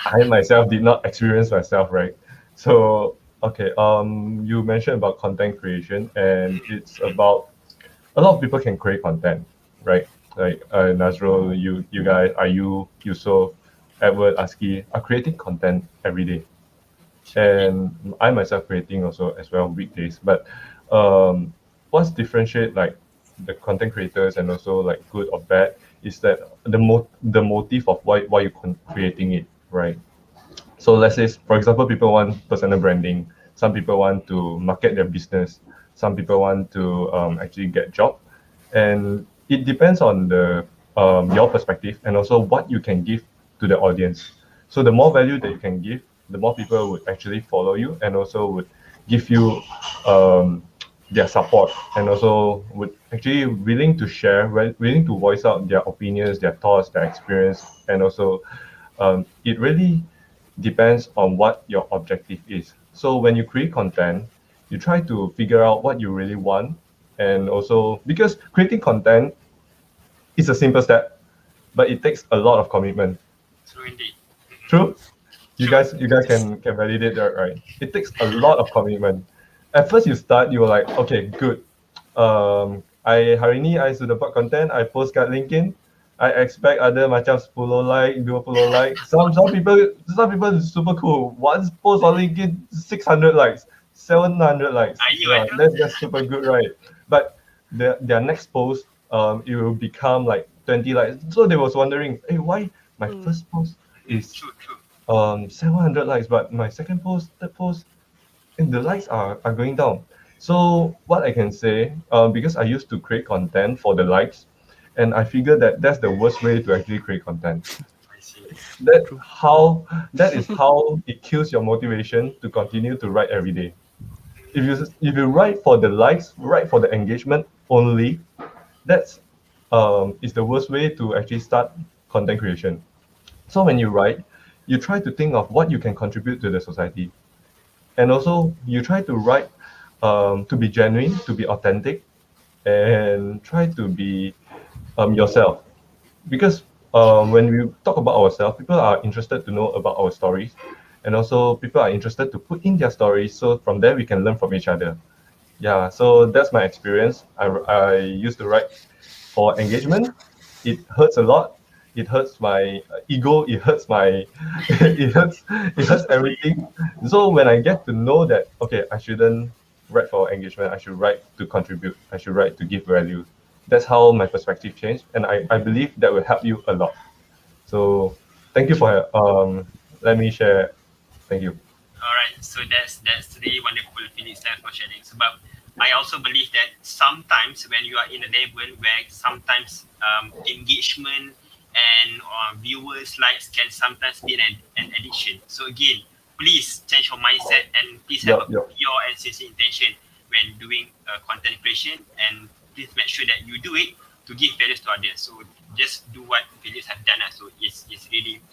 I myself did not experience myself, right? So okay, you mentioned about content creation, and it's about a lot of people can create content, right? Like Nazrul, you guys, Ayu, Yusuf, Edward, Aski are creating content every day, and I myself creating also as well weekdays. But what's differentiate like the content creators and also like good or bad is that the motive of why you're creating it, right? So let's say, for example, people want personal branding. Some people want to market their business. Some people want to actually get job, and it depends on the your perspective and also what you can give to the audience. So the more value that you can give, the more people would actually follow you and also would give you their support, and also would actually willing to share, willing to voice out their opinions, their thoughts, their experience, and also it really depends on what your objective is. So when you create content, you try to figure out what you really want, and also because creating content is a simple step, but it takes a lot of commitment. True indeed. True? You guys can validate that, right? It takes a lot of commitment. At first you start, you're like, okay, good. Hari ni I sudah buat content, I post kat LinkedIn. I expect ada macam 10 like, 20 like. Some people super cool. Once post on LinkedIn, 600 likes, 700 likes. Yeah, that's super good, right? But their next post, it will become like 20 likes. So they was wondering, hey, why my first post is 700 likes, but my second post, third post, and the likes are going down. So what I can say, because I used to create content for the likes, and I figured that that's the worst way to actually create content. That is how it kills your motivation to continue to write every day. If you write for the likes, write for the engagement only, that's is the worst way to actually start content creation. So when you write, you try to think of what you can contribute to the society, and also you try to write to be genuine, to be authentic, and try to be yourself. Because when we talk about ourselves, people are interested to know about our stories, and also people are interested to put in their stories. So from there, we can learn from each other. Yeah, so that's my experience. I used to write for engagement. It hurts a lot. It hurts my ego. It hurts my, it hurts everything. So when I get to know that, okay, I shouldn't write for engagement. I should write to contribute. I should write to give value. That's how my perspective changed, and I believe that will help you a lot. So thank you for let me share. Thank you. Alright, so that's really wonderful, Felix. Thanks for sharing. Sebab I also believe that sometimes when you are in a level where sometimes engagement and viewers likes can sometimes be an addiction. So again, please change your mindset and please have a pure and sincere intention when doing content creation, and please make sure that you do it to give values to others. So just do what Felix have done. So it's really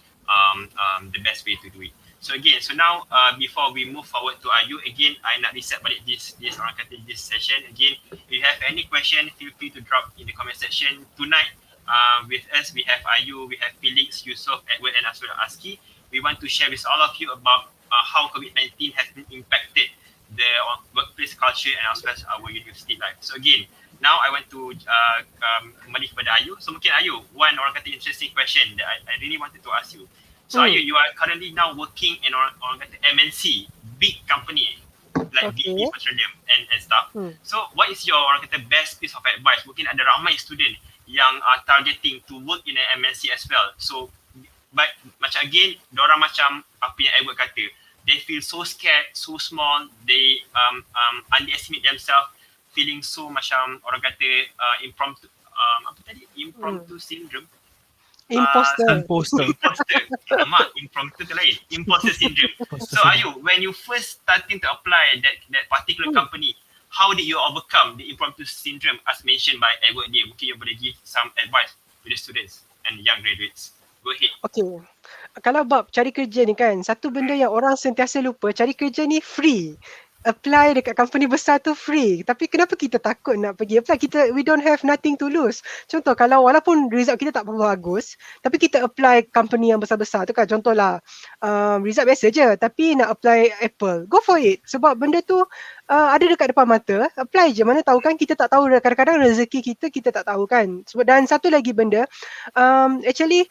the best way to do it. So again, so now before we move forward to Ayu, again, I nak reset balik this orang kata this session. Again, if you have any question, feel free to drop in the comment section. Tonight, with us, we have Ayu, we have Felix, Yusuf, Edward, and Aswad Aski. We want to share with all of you about how COVID-19 has been impacted the workplace culture and as well as our university life. So again, now I want to kembali kepada Ayu. So mungkin Ayu, one orang kata interesting question that I really wanted to ask you. So Ayu, you are currently now working in orang kata MNC, big company like BP Petroleum and stuff. So what is your orang kata best piece of advice? Mungkin ada ramai student yang targeting to work in an MNC as well. So but macam again, diorang macam apa yang Edward kata, they feel so scared, so small, they underestimate themselves, feeling so macam orang kata impromptu, apa tadi, impromptu syndrome. Imposter. Imposter. Alamak, impromptu tu lain. Imposter syndrome. So Ayu, when you first starting to apply that particular company, how did you overcome the impromptu syndrome as mentioned by Edward dia? Mungkin you boleh give some advice to the students and young graduates. Go ahead. Okay. Kalau bab cari kerja ni kan, satu benda yang orang sentiasa lupa, cari kerja ni free. Apply dekat company besar tu free. Tapi kenapa kita takut nak pergi apply? We don't have nothing to lose. Contoh kalau walaupun result kita tak bagus, tapi kita apply company yang besar-besar tu kan. Contohlah result biasa je tapi nak apply Apple. Go for it. Sebab benda tu ada dekat depan mata. Apply je. Mana tahu kan kita tak tahu. Kadang-kadang rezeki kita tak tahu kan. Dan satu lagi benda, actually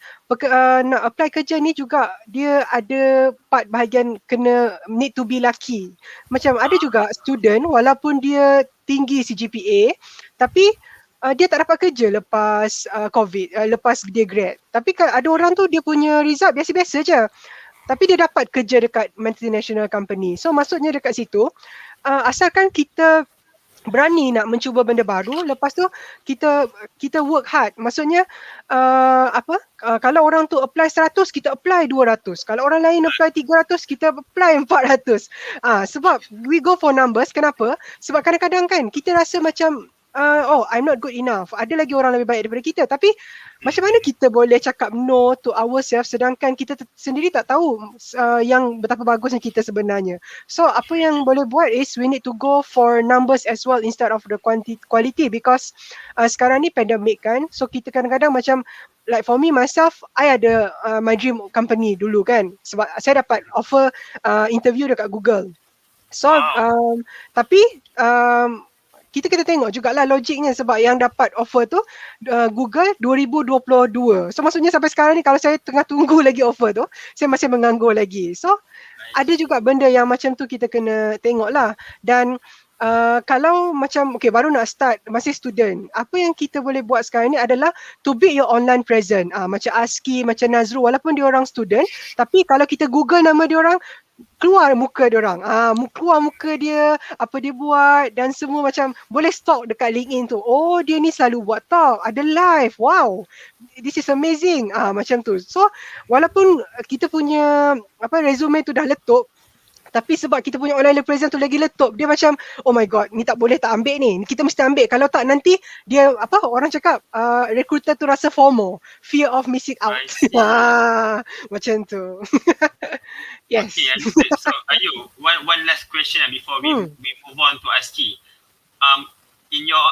nak apply kerja ni juga dia ada part bahagian kena need to be lucky. Macam ada juga student walaupun dia tinggi CGPA tapi dia tak dapat kerja lepas COVID, lepas dia grad. Tapi ada orang tu dia punya result biasa-biasa je. Tapi dia dapat kerja dekat multinational company. So maksudnya dekat situ asalkan kita berani nak mencuba benda baru, lepas tu kita work hard. Maksudnya kalau orang tu apply 100, kita apply 200. Kalau orang lain apply 300, kita apply 400. Sebab we go for numbers. Kenapa? Sebab kadang-kadang kan kita rasa macam I'm not good enough. Ada lagi orang lebih baik daripada kita. Tapi macam mana kita boleh cakap no to ourselves sedangkan kita sendiri tak tahu yang betapa bagusnya kita sebenarnya. So apa yang boleh buat is we need to go for numbers as well instead of the quality because sekarang ni pandemic kan. So kita kadang-kadang macam like for me myself, I ada my dream company dulu kan. Sebab saya dapat offer interview dekat Google. So tapi kita kena tengok jugalah logiknya sebab yang dapat offer tu Google 2022. So maksudnya sampai sekarang ni kalau saya tengah tunggu lagi offer tu, saya masih menganggur lagi. So ada juga benda yang macam tu kita kena tengok lah. Dan kalau macam baru nak start masih student, apa yang kita boleh buat sekarang ni adalah to build your online presence. Macam Aski, macam Nazrul, walaupun dia orang student, tapi kalau kita Google nama dia orang, keluar muka dia orang. Keluar muka dia, apa dia buat dan semua macam boleh stalk dekat LinkedIn tu. Oh, dia ni selalu buat talk, ada live. Wow. This is amazing. Macam tu. So, walaupun kita punya resume tu dah letup, tapi sebab kita punya online presence tu lagi letup, dia macam oh my god, ni tak boleh tak ambil ni. Kita mesti ambil. Kalau tak nanti dia orang cakap recruiter tu rasa FOMO, fear of missing out. Macam tu. Yes. Okay, understood. So Ayu, one last question before we move on to Aski. In your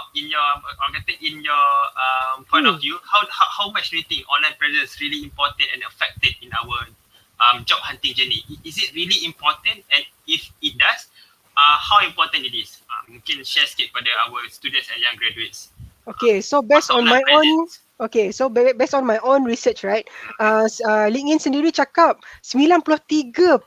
point of view, how much do you think online presence really important and effective in our job hunting journey? Is it really important, and if it does, how important it is? Mungkin share sikit pada our students and young graduates. Okay, so based on my own research, right, LinkedIn sendiri cakap 93%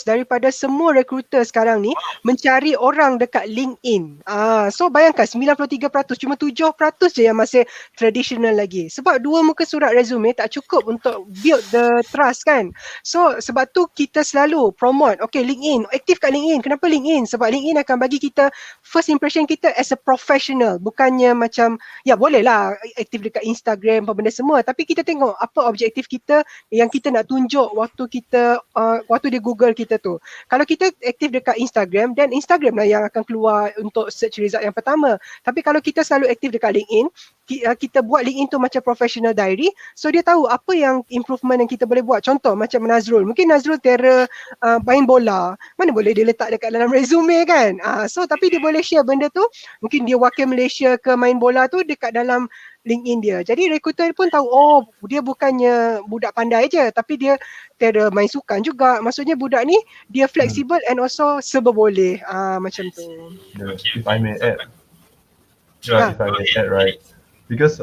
daripada semua recruiter sekarang ni mencari orang dekat LinkedIn. So bayangkan 93%, cuma 7% je yang masih traditional lagi. Sebab dua muka surat resume tak cukup untuk build the trust kan. So sebab tu kita selalu promote, okay, LinkedIn, aktif kat LinkedIn. Kenapa LinkedIn? Sebab LinkedIn akan bagi kita first impression kita as a professional. Bukannya macam, ya boleh lah aktif dekat Instagram apa benda semua, tapi kita tengok apa objektif kita yang kita nak tunjuk waktu dia Google kita tu. Kalau kita aktif dekat Instagram, dan Instagram lah yang akan keluar untuk search result yang pertama. Tapi kalau kita selalu aktif dekat LinkedIn, kita buat LinkedIn tu macam professional diary, so dia tahu apa yang improvement yang kita boleh buat. Contoh macam Nazrul, mungkin Nazrul terror main bola, mana boleh dia letak dekat dalam resume kan. So tapi dia boleh share benda tu, mungkin dia wakil Malaysia ke main bola tu dekat dalam LinkedIn dia. Jadi recruiter pun tahu, oh dia bukannya budak pandai je, tapi dia terror main sukan juga. Maksudnya budak ni dia flexible and also serba boleh. Macam tu. If I may add, right? Because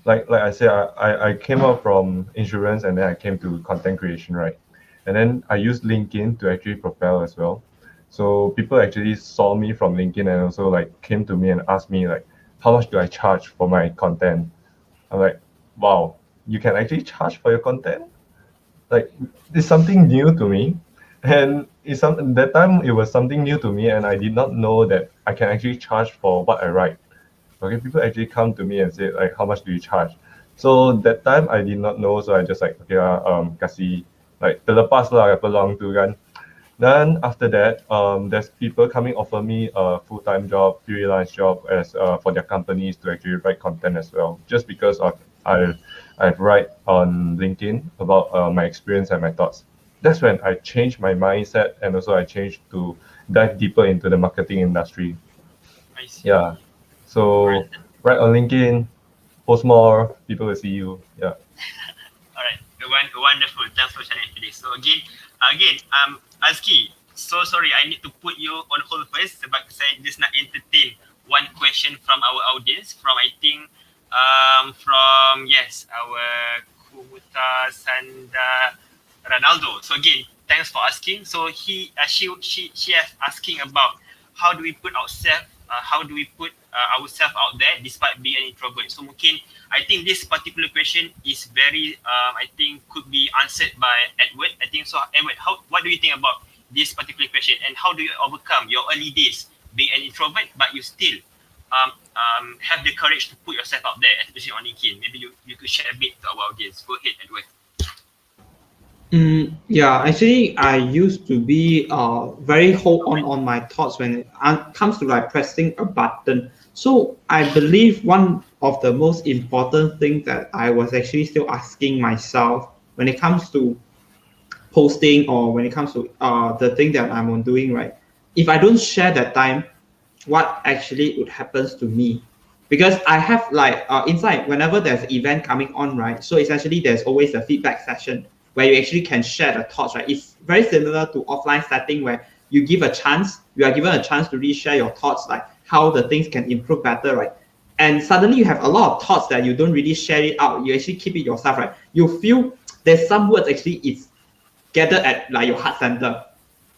like I said, I came out from insurance and then I came to content creation, right? And then I used LinkedIn to actually propel as well. So people actually saw me from LinkedIn and also like came to me and asked me like, how much do I charge for my content? I'm like, wow, you can actually charge for your content? Like, it's something new to me. And that time it was something new to me, and I did not know that I can actually charge for what I write. Okay, people actually come to me and say like, how much do you charge? So that time I did not know, so I just like, okay, kasih like terlepas lah apa long tu kan. Then after that, there's people coming offer me a full-time job, freelance job as for their companies to actually write content as well. Just because of I've write on LinkedIn about my experience and my thoughts. That's when I changed my mindset, and also I changed to dive deeper into the marketing industry. I see. Yeah. So write on LinkedIn, post more, people will see you. Yeah. Alright, wonderful. Thanks for sharing today. So again, Azki, so sorry, I need to put you on hold first sebab saya just nak entertain one question from our audience, from I think, from yes, our Kumuta Sanda Ronaldo. So again, thanks for asking. So she has asking about how do we put ourselves out there despite being an introvert. So mungkin I think this particular question is very I think could be answered by Edward. I think so. Edward, what do you think about this particular question, and how do you overcome your early days being an introvert but you still have the courage to put yourself out there, especially on LinkedIn? Maybe you could share a bit to our audience. Go ahead, Edward. Yeah, actually, I used to be very hold on my thoughts when it comes to like pressing a button. So I believe one of the most important things that I was actually still asking myself when it comes to posting, or when it comes to the thing that I'm doing, right? If I don't share that time, what actually would happens to me? Because I have like inside, whenever there's an event coming on, right? So essentially there's always a feedback session where you actually can share the thoughts, right? It's very similar to offline setting where you are given a chance to really share your thoughts, like how the things can improve better, right? And suddenly you have a lot of thoughts that you don't really share it out. You actually keep it yourself, right? You feel there's some words actually it's gathered at like your heart center.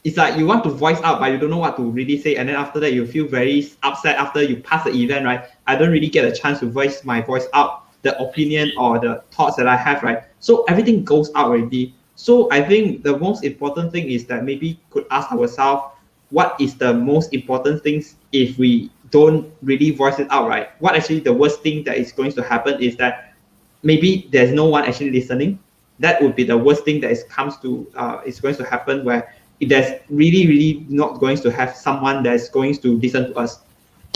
It's like you want to voice out, but you don't know what to really say. And then after that, you feel very upset after you pass the event, right? I don't really get a chance to voice my voice out, the opinion or the thoughts that I have, right? So everything goes out already. So I think the most important thing is that maybe could ask ourselves, what is the most important things if we don't really voice it out, right? What actually the worst thing that is going to happen is that maybe there's no one actually listening. That would be the worst thing that is going to happen, where there's really not going to have someone that's going to listen to us.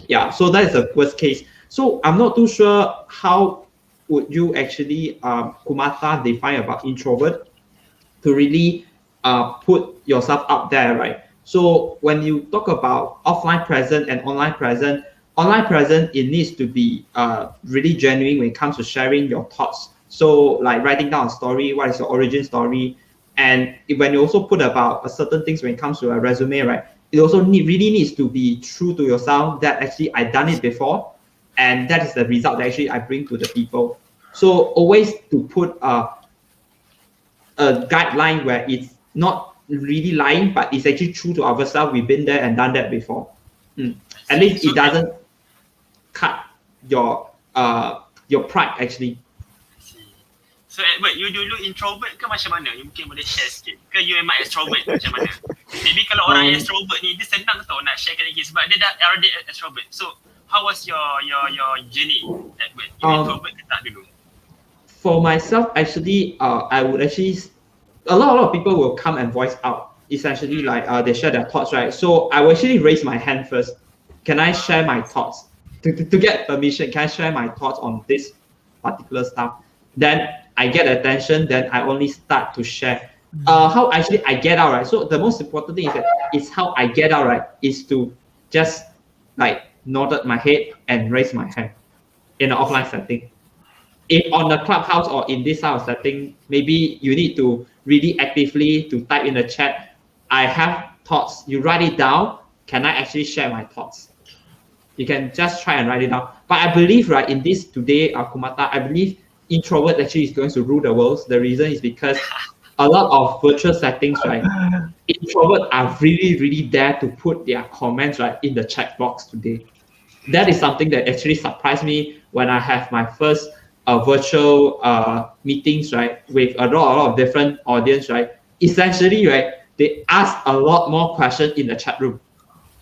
Yeah, so that is the worst case. So I'm not too sure how would you actually Kumata define about introvert to really put yourself out there, right? So when you talk about offline present and online present, it needs to be really genuine when it comes to sharing your thoughts. So like writing down a story, what is your origin story? And when you also put about a certain things when it comes to a resume, right? It also really needs to be true to yourself that actually I done it before, and that is the result that actually I bring to the people. So always to put a guideline where it's not really lying, but it's actually true to ourselves. We've been there and done that before. At least it doesn't cut your pride actually. So Edward, you dulu introvert ke macam mana? You mungkin boleh share sikit. Ke you memang extrovert macam mana? Maybe kalau orang extrovert ni, dia senang tau nak sharekan lagi sebab dia dah already extrovert. So how was your journey, Edward? You introvert ke tak dulu? For myself, actually, I would actually, a lot of people will come and voice out. Essentially, like they share their thoughts, right? So I will actually raise my hand first. Can I share my thoughts? To get permission, can I share my thoughts on this particular stuff? Then I get attention, then I only start to share. How actually I get out, right? So the most important thing is how I get out, right? Is to just like nodded my head and raise my hand in an offline setting. If on the clubhouse or in this house setting, maybe you need to really actively to type in the chat, I have thoughts, you write it down, can I actually share my thoughts? You can just try and write it down. But I believe, right, in this today, Kumata, I believe introvert actually is going to rule the world. The reason is because a lot of virtual settings, right, introverts are really there to put their comments, right, in the chat box today. That is something that actually surprised me when I have my first virtual meetings, right, with a lot of different audience, right. Essentially, right, they ask a lot more questions in the chat room.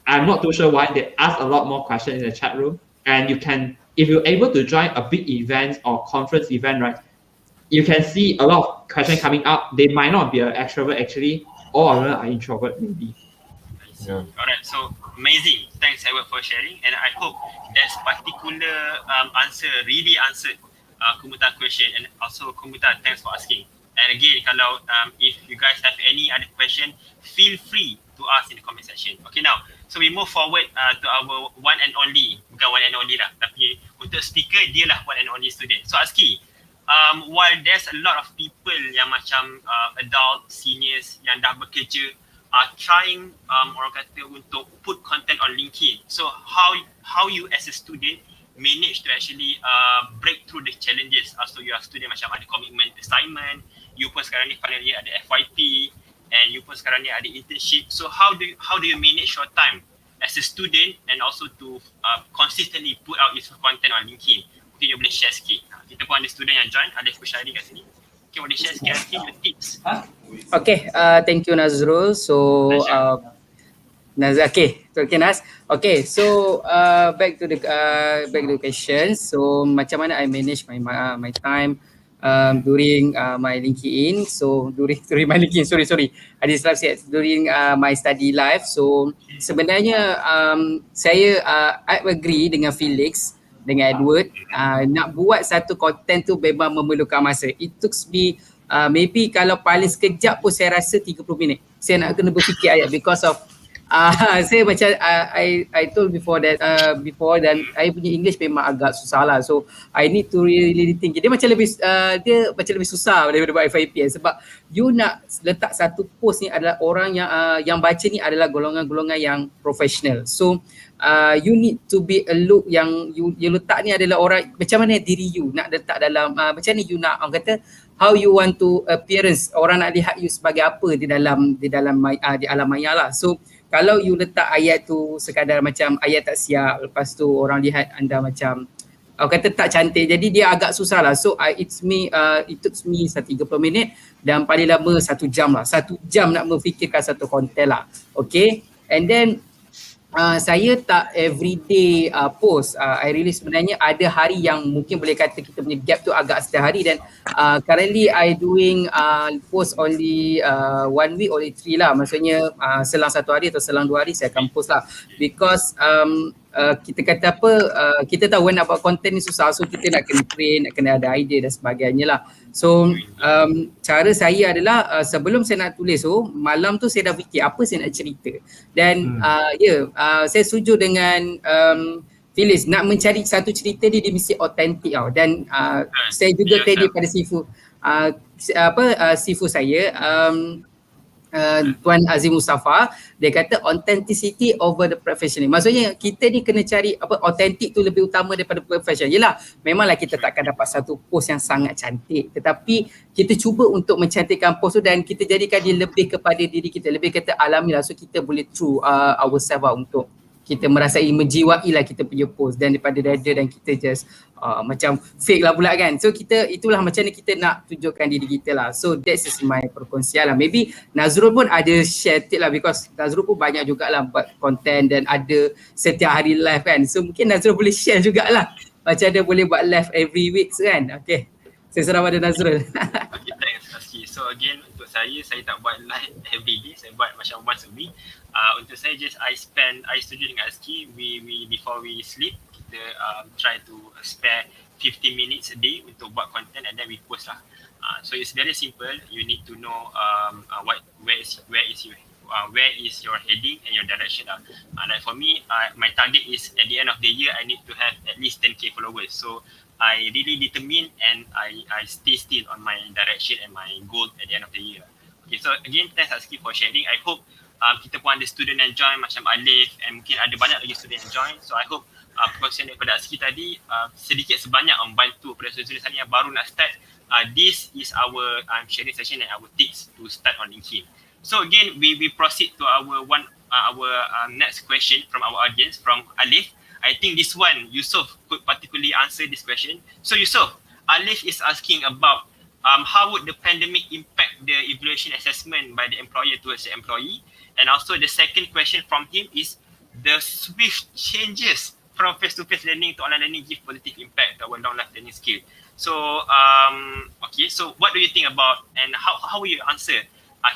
I'm not too sure why they ask a lot more questions in the chat room. And you can, if you're able to join a big event or conference event, right, you can see a lot of questions coming up. They might not be an extrovert actually, all of them are introvert maybe. Yeah. Alright, so amazing. Thanks Edward for sharing, and I hope that particular answer really answered Kumuta's question, and also Kumuta, thanks for asking. And again, kalau if you guys have any other question, feel free to ask in the comment section. Okay, now, so we move forward to our one and only, bukan one and only lah, tapi untuk speaker, dia lah one and only student. So Aski, while there's a lot of people yang macam adult, seniors yang dah bekerja, are trying orang kata untuk put content on LinkedIn. So how you as a student manage to actually break through the challenges? So you are student macam ada commitment assignment, you pun sekarang ni final year ada FYP, and you pun sekarang ni ada internship. So how do you manage your time as a student and also to consistently put out useful content on LinkedIn? Mungkin you boleh share sikit. Kita pun ada student yang join, ada Kushari kat sini. Okay, boleh share sikit your tips. Okay, thank you Nazrul. So Naz, okay, Naz. Okay, so back to the question. So macam mana I manage my time during my LinkedIn. So during my LinkedIn, sorry, I dyslexic during my study life. So sebenarnya saya I agree dengan Felix, dengan Edward, nak buat satu content tu memang memerlukan masa. It took me maybe kalau paling sekejap pun saya rasa 30 minit. Saya nak kena berfikir ayat because of saya macam I told before that dan I punya English memang agak susah lah. So I need to really think. Dia macam lebih susah daripada buat FYP sebab you nak letak satu post ni adalah orang yang baca ni adalah golongan-golongan yang professional. So you need to be a look yang you letak ni adalah orang macam mana diri you nak letak dalam macam ni you nak orang kata how you want to appearance, orang nak lihat you sebagai apa di alam maya lah. So kalau you letak ayat tu sekadar macam ayat tak siap, lepas tu orang lihat anda macam kata tak cantik, jadi dia agak susah lah. So it took me 30 minit dan paling lama 1 jam lah. 1 jam nak memfikirkan satu konten lah. Okay, and then saya tak everyday post. I really sebenarnya ada hari yang mungkin boleh kata kita punya gap tu agak setiap hari, dan currently I doing post only 1 week only 3 lah. Maksudnya selang 1 hari atau selang 2 hari saya akan post lah, because kita kata apa, kita tahu nak buat konten ni susah, so kita nak kena train, nak kena ada idea dan sebagainya lah. So cara saya adalah sebelum saya nak tulis tu, malam tu saya dah fikir apa saya nak cerita. Dan saya setuju dengan Phyllis, nak mencari satu cerita dia mesti autentik tau. Dan saya juga tadi pada sifu saya Tuan Azim Mustafa, dia kata authenticity over the professional. Maksudnya kita ni kena cari authentic tu lebih utama daripada professional. Yelah, memanglah kita takkan dapat satu post yang sangat cantik, tetapi kita cuba untuk mencantikkan post tu dan kita jadikan dia lebih kepada diri kita, lebih kata alami lah. So kita boleh true ourselves lah, untuk kita merasai menjiwai lah kita punya post, dan daripada dada dan kita just macam fake lah pula kan. So itulah macam ni kita nak tunjukkan diri kita lah. So that is my perkongsian lah. Maybe Nazrul pun ada share tip lah, because Nazrul pun banyak jugalah buat content dan ada setiap hari live kan. So mungkin Nazrul boleh share jugalah macam dia boleh buat live every week kan. Okay, saya serah pada Nazrul. Okay, thanks Aski. So again, untuk saya tak buat live every day, saya buat macam once a week. Untuk saya I setuju dengan Aski, we before we sleep, kita try to spare 15 minutes a day untuk buat content, and then we post lah. So it's very simple. You need to know where is your heading and your direction lah. Like for me, my target is at the end of the year I need to have at least 10k followers. So I really determine and I stay still on my direction and my goal at the end of the year. Okay, so again, thanks Aski for sharing. I hope kita pun ada student yang join macam Alif, and mungkin ada banyak lagi student yang join. So I hope perkongsian daripada Aski tadi sedikit sebanyak membantu pada student saya yang baru nak start. This is our sharing session and our tips to start on LinkedIn. So again, we proceed to our next question from our audience, from Alif. I think this one Yusof could particularly answer this question. So Yusof, Alif is asking about how would the pandemic impact the the evaluation assessment by the employer towards the employee. And also the second question from him is the swift changes from face-to-face learning to online learning give positive impact to our long life learning skill. So, okay, so what do you think about and how will you answer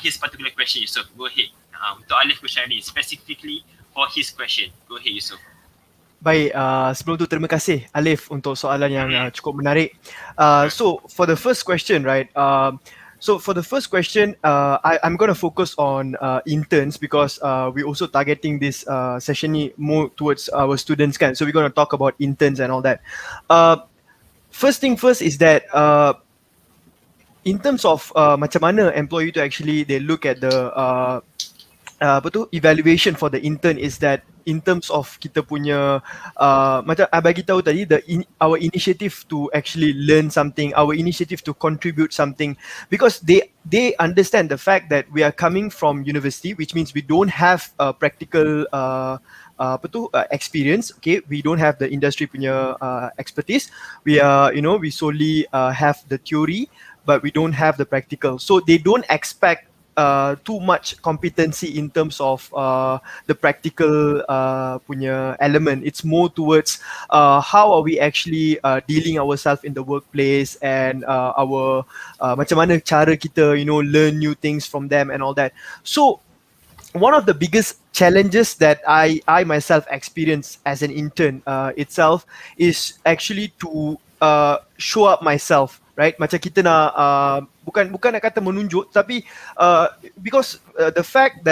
his particular question, Yusof? Go ahead. Untuk Alif Kushari, specifically for his question. Go ahead, Yusof. Baik, sebelum tu terima kasih Alif untuk soalan yang cukup menarik. So for the first question, right? I'm going to focus on interns because we also targeting this session ni more towards our students kan. So we're going to talk about interns and all that. First thing first is that in terms of macam mana employee to actually they look at the evaluation for the intern is that in terms of kita punya macam I bagi tahu tadi our initiative to actually learn something, our initiative to contribute something, because they understand the fact that we are coming from university, which means we don't have practical experience. Okay, we don't have the industry punya expertise. We are we solely have the theory, but we don't have the practical, so they don't expect too much competency in terms of the practical punya element. It's more towards how are we actually dealing ourselves in the workplace and our macam mana cara kita learn new things from them and all that. So one of the biggest challenges that I myself experienced as an intern itself is actually to show up myself, right? Macam kita nak bukan nak kata menunjuk, tapi because the fact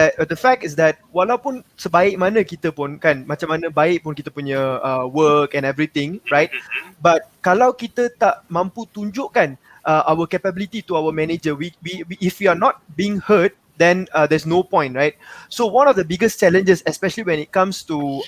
is that walaupun sebaik mana kita pun kan, macam mana baik pun kita punya work and everything, right? But kalau kita tak mampu tunjukkan our capability to our manager, we if we are not being heard, then there's no point, right? So one of the biggest challenges, especially when it comes to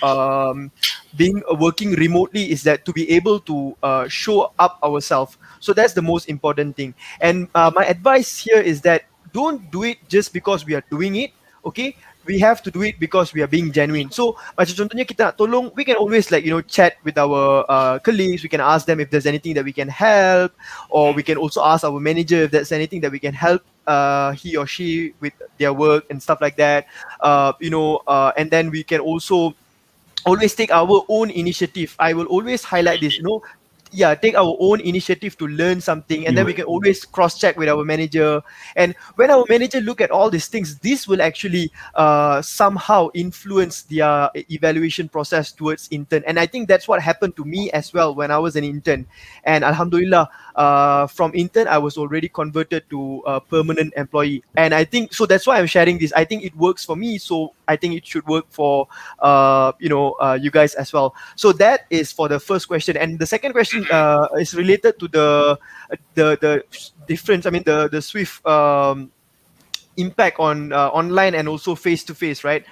being working remotely, is that to be able to show up ourselves. So that's the most important thing. And my advice here is that don't do it just because we are doing it, okay? We have to do it because we are being genuine. So macam contohnya kita nak tolong, we can always chat with our colleagues. We can ask them if there's anything that we can help, or we can also ask our manager if there's anything that we can help he or she with their work and stuff like that. And then we can also always take our own initiative. I will always highlight this, take our own initiative to learn something, and then we can always cross-check with our manager. And when our manager look at all these things, this will actually somehow influence their evaluation process towards intern. And I think that's what happened to me as well when I was an intern. And Alhamdulillah, from intern, I was already converted to a permanent employee. And I think, so that's why I'm sharing this. I think it works for me, so I think it should work for you guys as well. So that is for the first question. And the second question is related to the difference. I mean, the swift impact on online and also face to face, right?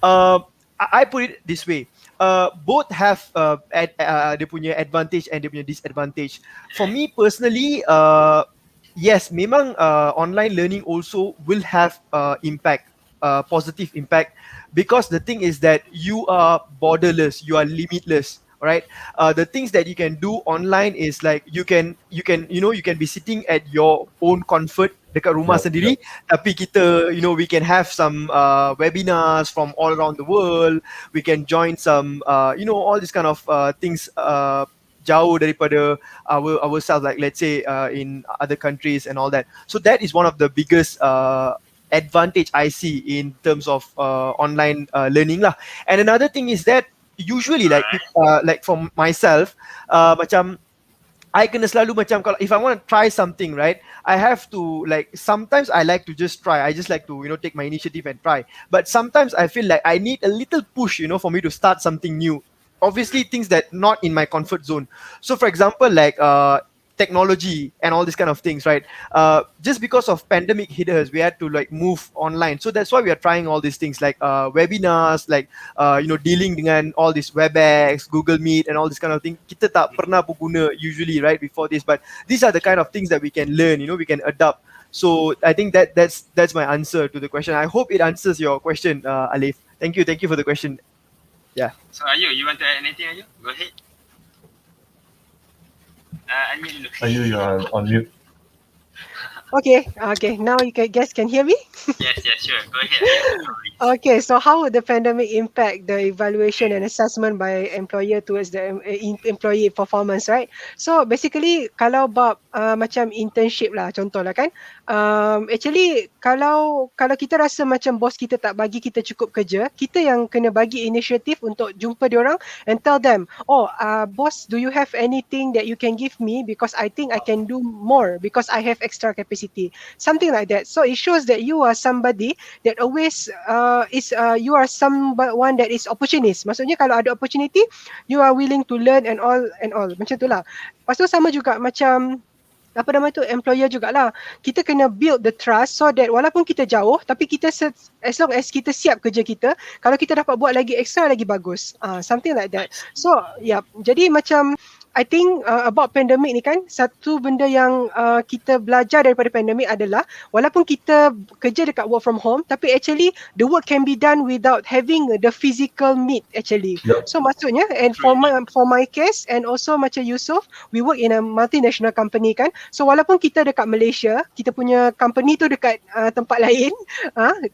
I put it this way. Both have dia punya advantage and dia punya disadvantage. For me personally, yes, memang online learning also will have impact, positive impact, because the thing is that you are borderless, you are limitless, right? The things that you can do online is like you can be sitting at your own comfort dekat rumah sendiri, tapi kita we can have some webinars from all around the world. We can join some all these kind of things jauh daripada ourselves, like let's say in other countries and all that. So that is one of the biggest advantage I see in terms of online learning lah. And another thing is that usually like for myself, macam I kena selalu macam kalau if I want to try something, right, I have to sometimes I like to just try. I just like to take my initiative and try. But sometimes I feel like I need a little push, for me to start something new. Obviously things that not in my comfort zone. So for example, like technology and all these kind of things, right? Just because of pandemic hit us, we had to move online. So that's why we are trying all these things like webinars, like dealing dengan all this WebEx, Google Meet and all this kind of thing. Kita tak pernah guna usually, right, before this, but these are the kind of things that we can learn, we can adapt. So I think that's my answer to the question. I hope it answers your question, Alif. Thank you for the question. Yeah. So Ayu, you want to add anything, Ayu? Go ahead. Unmute dulu. Ayu, you are on mute. Okay. Now you guys can hear me? Yes, sure. Go ahead, Ayu. No worries. Okay, so how would the pandemic impact the evaluation and assessment by employer towards the employee performance, right? So basically, kalau bab macam internship lah, contoh lah kan. Actually, kalau kita rasa macam bos kita tak bagi kita cukup kerja, kita yang kena bagi inisiatif untuk jumpa diorang and tell them, oh, boss, do you have anything that you can give me because I think I can do more because I have extra capacity, something like that. So it shows that you are somebody that always you are someone that is opportunist. Maksudnya kalau ada opportunity, you are willing to learn and all. Macam tu lah. Lepas tu sama juga macam apa nama tu, employer jugalah. Kita kena build the trust so that walaupun kita jauh, tapi kita as long as kita siap kerja kita, kalau kita dapat buat lagi extra, lagi bagus. Something like that. So, jadi macam I think about pandemic ni kan, satu benda yang kita belajar daripada pandemic adalah walaupun kita kerja dekat work from home, tapi actually the work can be done without having the physical meet actually. Yep. So maksudnya, and for my case and also macam Yusof, we work in a multinational company kan. So walaupun kita dekat Malaysia, kita punya company tu dekat tempat lain,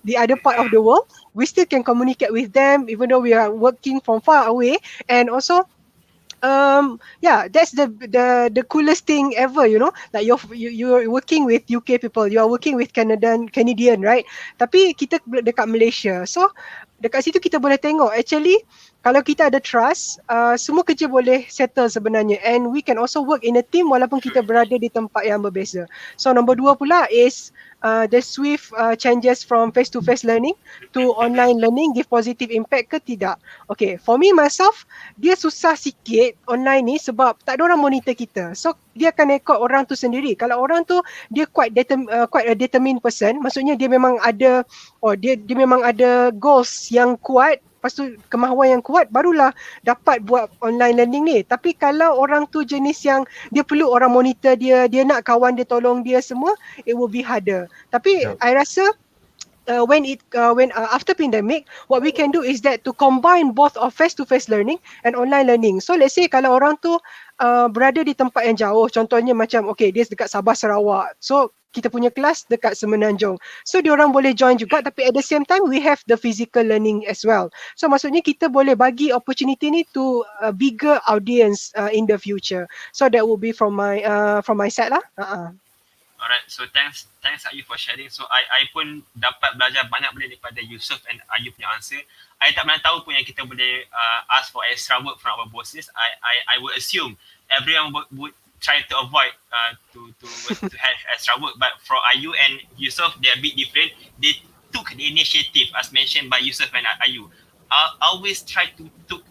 the other part of the world, we still can communicate with them even though we are working from far away. And also that's the coolest thing ever, you know, like you're working with UK people, you are working with Canadian, right? Tapi kita dekat Malaysia, so dekat situ kita boleh tengok actually kalau kita ada trust, semua kerja boleh settle sebenarnya, and we can also work in a team walaupun kita berada di tempat yang berbeza. So nombor 2 pula is the swift changes from face-to-face learning to online learning give positive impact ke tidak? Okay, for me myself, dia susah sikit online ni sebab tak ada orang monitor kita. So dia akan rekod orang tu sendiri. Kalau orang tu dia quite a determined person, maksudnya dia memang ada dia memang ada goals yang kuat, lepas tu kemahuan yang kuat, barulah dapat buat online learning ni. Tapi kalau orang tu jenis yang dia perlu orang monitor dia nak kawan dia tolong dia semua, it will be harder. Tapi I rasa when after pandemic, what we can do is that to combine both of face-to-face learning and online learning. So let's say kalau orang tu berada di tempat yang jauh, contohnya macam dia dekat Sabah Sarawak, so kita punya kelas dekat Semenanjung, so diorang boleh join juga, tapi at the same time we have the physical learning as well. So maksudnya kita boleh bagi opportunity ni to a bigger audience in the future. So that will be from my side lah. Alright, so thanks Ayu for sharing. So I pun dapat belajar banyak benda daripada Yusof and Ayu punya answer. I tak pernah tahu pun yang kita boleh ask for extra work from our bosses. I would assume everyone would try to avoid to have extra work, but for Ayu and Yusof, they are a bit different. They took the initiative, as mentioned by Yusof and Ayu. Always try to took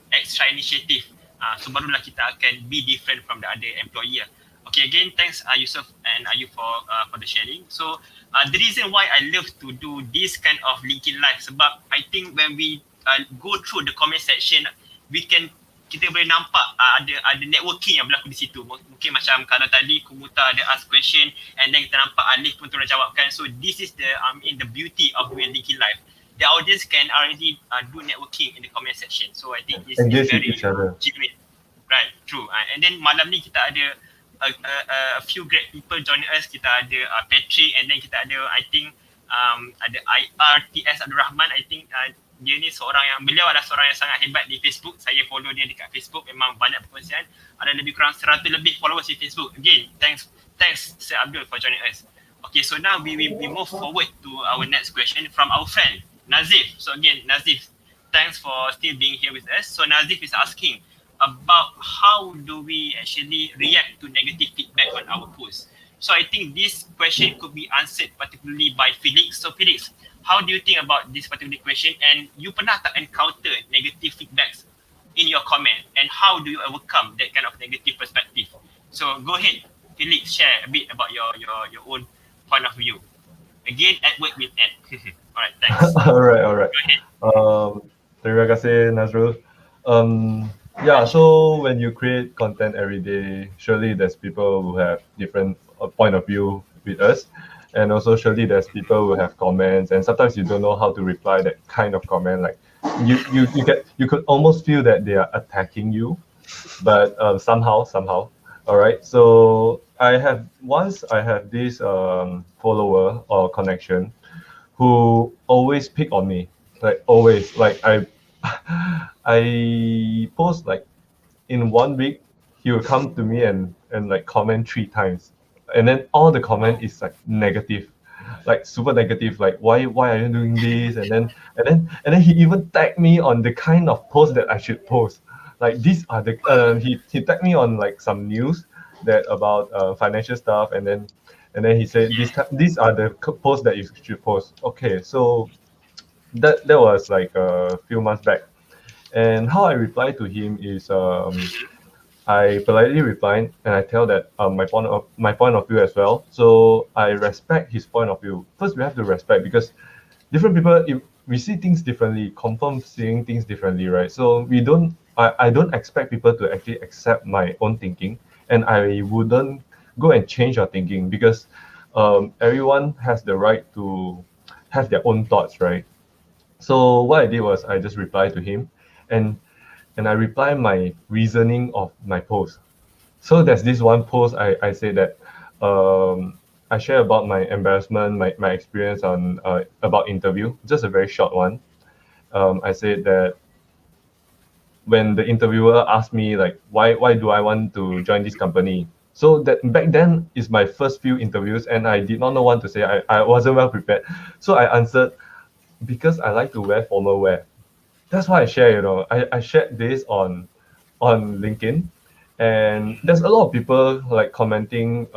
extra initiative. So barulah kita akan be different from the other employer. Okay, again, thanks Yusof and Ayu for the sharing. So the reason why I love to do this kind of LinkedIn Live, sebab I think when we go through the comment section, kita boleh nampak ada networking yang berlaku di situ. Mungkin macam kalau tadi Kumuta ada ask question and then kita nampak Alif pun turun jawabkan. So this is the beauty of doing LinkedIn Live. The audience can already do networking in the comment section. So I think this is very genuine. Right, true. And then malam ni kita ada a few great people joining us. Kita ada Patrick, and then kita ada I think ada IRTS Abdul Rahman. I think beliau adalah seorang yang sangat hebat di Facebook. Saya follow dia dekat Facebook, memang banyak perkongsian. Ada lebih kurang 100 lebih followers di Facebook. Again, thanks Sir Abdul for joining us. Okay, so now we move forward to our next question from our friend Nazif. So again, Nazif, thanks for still being here with us. So Nazif is asking about how do we actually react to negative feedback on our post. So I think this question could be answered particularly by Felix. So Felix, how do you think about this particular question, and you pernah tak encounter negative feedbacks in your comment, and how do you overcome that kind of negative perspective? So go ahead, Felix, share a bit about your own point of view. Again, Edward with Ed. Alright, thanks. Alright. Go ahead. Terima kasih Nazrul. Yeah, so when you create content every day, surely there's people who have different point of view with us, and also surely there's people who have comments, and sometimes you don't know how to reply that kind of comment. Like you could almost feel that they are attacking you, but somehow All right. So I have this follower or connection who always pick on me, like always. Like I post like in 1 week, he will come to me and like comment 3 times, and then all the comment is like negative, like super negative, like why are you doing this, and then he even tagged me on the kind of post that I should post. Like these are the he tagged me on like some news that about financial stuff, and then he said these are the posts that you should post. Okay, so that was like a few months back, and how I reply to him is I politely reply and I tell that my point of view as well. So I respect his point of view. First, we have to respect because different people, if we see things differently, confirm seeing things differently, right? So I don't expect people to actually accept my own thinking, and I wouldn't go and change your thinking because everyone has the right to have their own thoughts, right? So what I did was I just replied to him, and I reply my reasoning of my post. So there's this one post I say that I share about my embarrassment, my experience on about interview, just a very short one. I said that when the interviewer asked me like why do I want to join this company. So that back then is my first few interviews and I did not know what to say. I wasn't well prepared. So I answered because I like to wear formal wear. That's why I share, I shared this on LinkedIn, and there's a lot of people like commenting,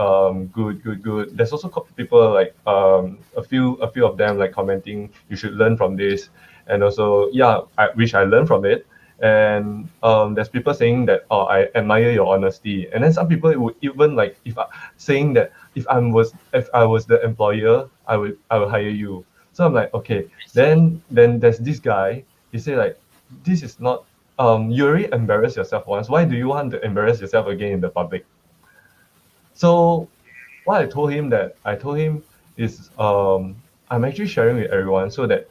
good. There's also people like a few of them like commenting, you should learn from this, and also yeah, I wish I learned from it. And there's people saying that I admire your honesty, and then some people would even like saying that if I was the employer, I will hire you. So I'm like, okay. Then there's this guy. He said like, this is not you already embarrassed yourself once. Why do you want to embarrass yourself again in the public? So what I told him is I'm actually sharing with everyone so that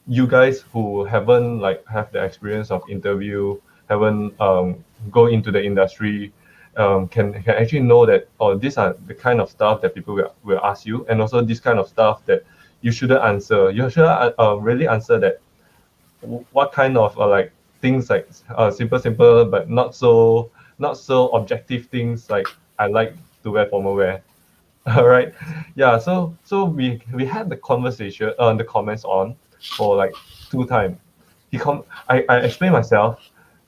you guys who haven't like have the experience of interview, haven't go into the industry, can actually know that these are the kind of stuff that people will ask you, and also this kind of stuff that you shouldn't answer. You should really answer that what kind of like things like simple but not so objective things like I like to wear formal wear. All right, yeah. So we had the conversation the comments on for like 2 times. I explained myself,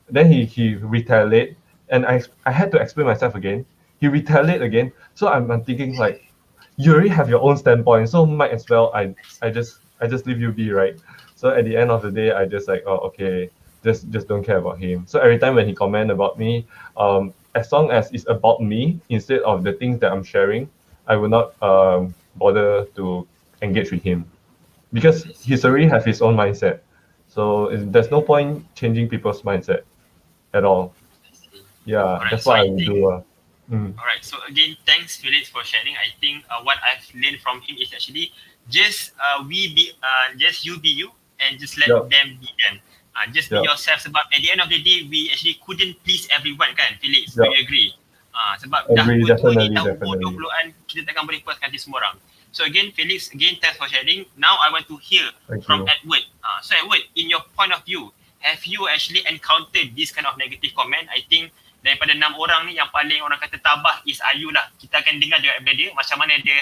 then he retaliate, and I had to explain myself again. He retaliate again. So I'm thinking like, you already have your own standpoint, so might as well I just leave you be, right? So at the end of the day, I just like, oh okay, just don't care about him. So every time when he comment about me, as long as it's about me instead of the things that I'm sharing, I will not bother to engage with him because he's already have his own mindset. So there's no point changing people's mindset at all. Yeah, Alright, that's so what I I would think do. Alright, so again, thanks Felix for sharing. I think what I've learned from him is actually just just you be you and just let Yeah. them be them. Just be Yeah. yourself. Sebab at the end of the day, we actually couldn't please everyone kan, Felix? Do Yeah. you agree? Sebab dah Agree, tua-tua ni, definitely, dah umur definitely. 20-an, kita takkan boleh puaskan hati semua orang. So again, Felix, again, thanks for sharing. Now I want to hear Thank from you. Edward. So Edward, in your point of view, have you actually encountered this kind of negative comment? I think daripada 6 orang ni yang paling orang kata tabah is Ayu lah. Kita akan dengar juga daripada dia macam mana dia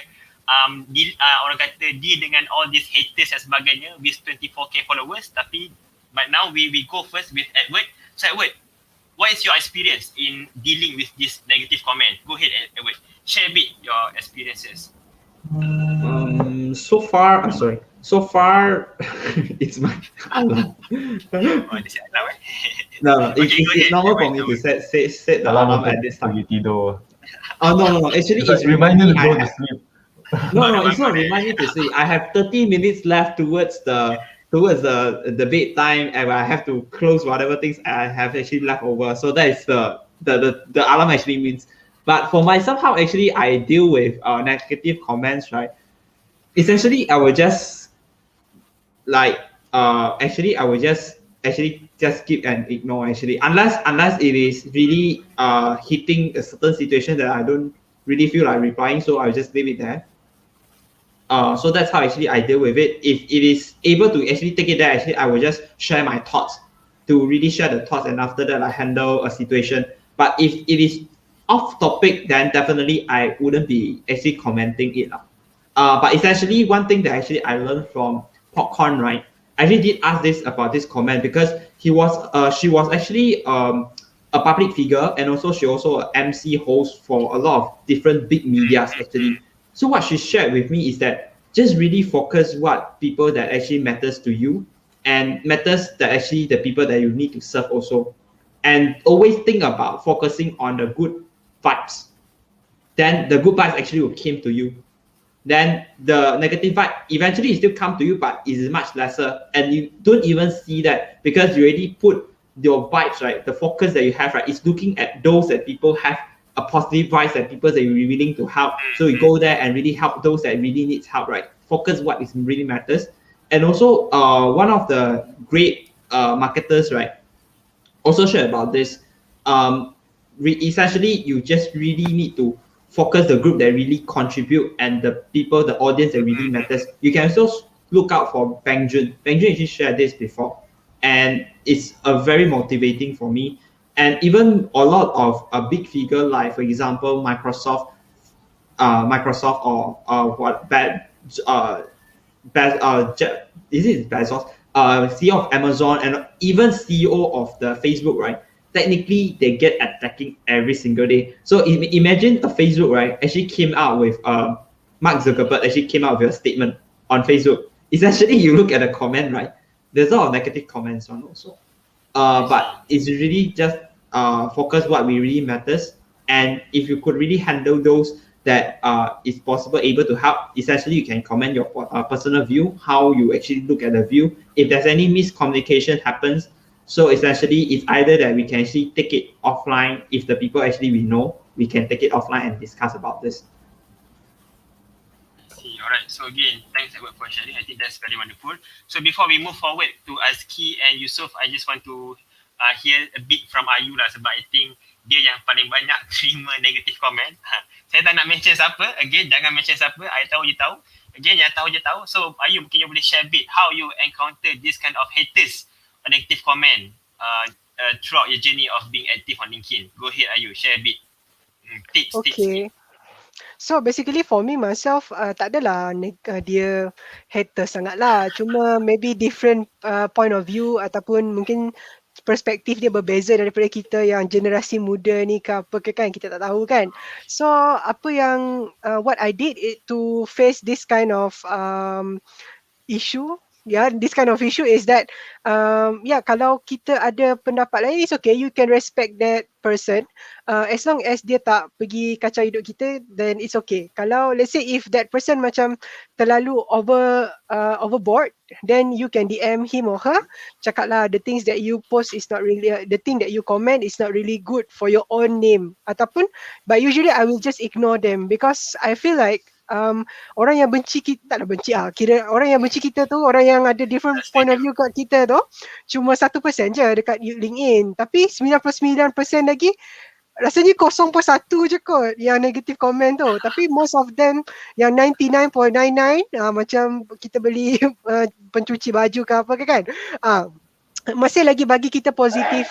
orang kata deal dengan all these haters dan sebagainya with 24k followers. Tapi but now we go first with Edward. So Edward, what is your experience in dealing with this negative comment? Go ahead Edward, share a bit your experiences. So far, it's my alarm. Oh, dia siap alarm No, Okay, it's normal for me to set the alarm at this time. Oh no. Actually, it's remind you to go to I sleep. No, it's not remind me to sleep. I have 30 minutes left towards the bedtime, and I have to close whatever things I have actually left over. So that is the alarm actually means. But for myself, how actually I deal with negative comments, right? Essentially, I will just like I will just actually just skip and ignore actually, unless it is really hitting a certain situation that I don't really feel like replying, so I'll just leave it there. So that's how actually I deal with it. If it is able to actually take it there, actually I will just share my thoughts to really share the thoughts, and after that I handle a situation. But if it is off topic, then definitely I wouldn't be actually commenting it. But essentially one thing that actually I learned from Popcorn, right? I actually did ask this about this comment because she was actually a public figure, and also she also a MC host for a lot of different big medias actually. So what she shared with me is that just really focus what people that actually matters to you, and matters that actually the people that you need to serve also, and always think about focusing on the good vibes. Then the good vibes actually will came to you. Then the negative vibe eventually still come to you, but it is much lesser, and you don't even see that because you already put your vibes, right? The focus that you have, right, is looking at those that people have a positive vibes, and people that you're willing to help. So you go there and really help those that really needs help, right? Focus what is really matters. And also, one of the great marketers, right, also shared about this. Essentially, you just really need to focus the group that really contribute, and the people, the audience that really matters. You can also look out for Bang Jun. Bang Jun actually shared this before, and it's a very motivating for me. And even a lot of a big figure like, for example, Microsoft or what bad is it Bezos, CEO of Amazon, and even CEO of the Facebook, right? Technically, they get attacking every single day. So imagine a Facebook, right, actually came out with Mark Zuckerberg actually came out with a statement on Facebook. Essentially, you look at the comment, right? There's a lot of negative comments on also. But it's really just focus what really matters, and if you could really handle those that is possible able to help, essentially you can comment your personal view, how you actually look at the view. If there's any miscommunication happens, so essentially it's either that we can actually take it offline. If the people actually we know, we can take it offline and discuss about this. Alright, so again, thanks Edward for sharing. I think that's very wonderful. So before we move forward to Azki and Yusof, I just want to hear a bit from Ayu lah, sebab I think dia yang paling banyak terima negative comment. Saya tak nak mention siapa. Again, jangan mention siapa. I tahu you tahu. Again, yang tahu je tahu. So Ayu, mungkin you boleh share a bit how you encounter this kind of haters or negative comment throughout your journey of being active on LinkedIn. Go ahead Ayu, share a bit. Tips. Okay. So basically for me myself, tak adalah dia hater sangat lah. Cuma maybe different point of view ataupun mungkin perspektif dia berbeza daripada kita yang generasi muda ni ke apa ke kan, kita tak tahu kan. So apa yang what I did to face this kind of issue, this kind of issue is that kalau kita ada pendapat lain, it's okay, you can respect that person as long as dia tak pergi kacau hidup kita, then it's okay. Kalau let's say if that person macam terlalu overboard, then you can DM him or her, cakap lah the things that you post is not really the thing that you comment is not really good for your own name ataupun, but usually I will just ignore them because I feel like orang yang benci kita, taklah benci kira orang yang benci kita tu, orang yang ada different point of view kat kita tu cuma 1% je dekat LinkedIn, tapi 99% lagi rasanya 0.1 je kot yang negative comment tu, tapi most of them yang 99.99 macam kita beli pencuci baju ke apa ke kan, masih lagi bagi kita positive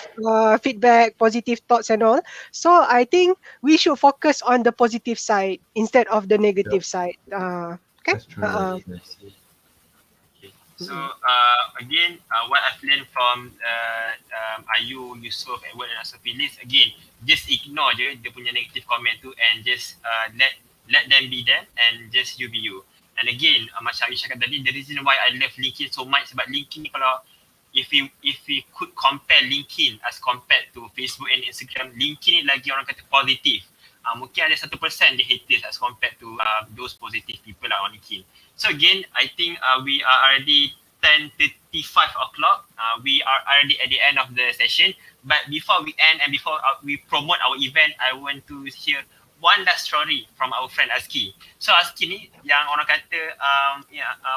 feedback, positive thoughts and all. So I think we should focus on the positive side instead of the negative side. Okay. That's true. So again, what I've learned from Ayu, Yusof, Edward and also Phyllis, again, just ignore je dia punya negative comment tu and just let them be them and just you be you. And again, macam Ayu cakap tadi, the reason why I love LinkedIn so much sebab LinkedIn ni kalau if we could compare LinkedIn as compared to Facebook and Instagram, LinkedIn ni lagi orang kata positif. Mungkin ada 1% je haters as compared to those positive people lah on LinkedIn. So again, I think we are already 10:35 o'clock. We are already at the end of the session. But before we end and before we promote our event, I want to hear one last story from our friend Azki. So Azki ni yang orang kata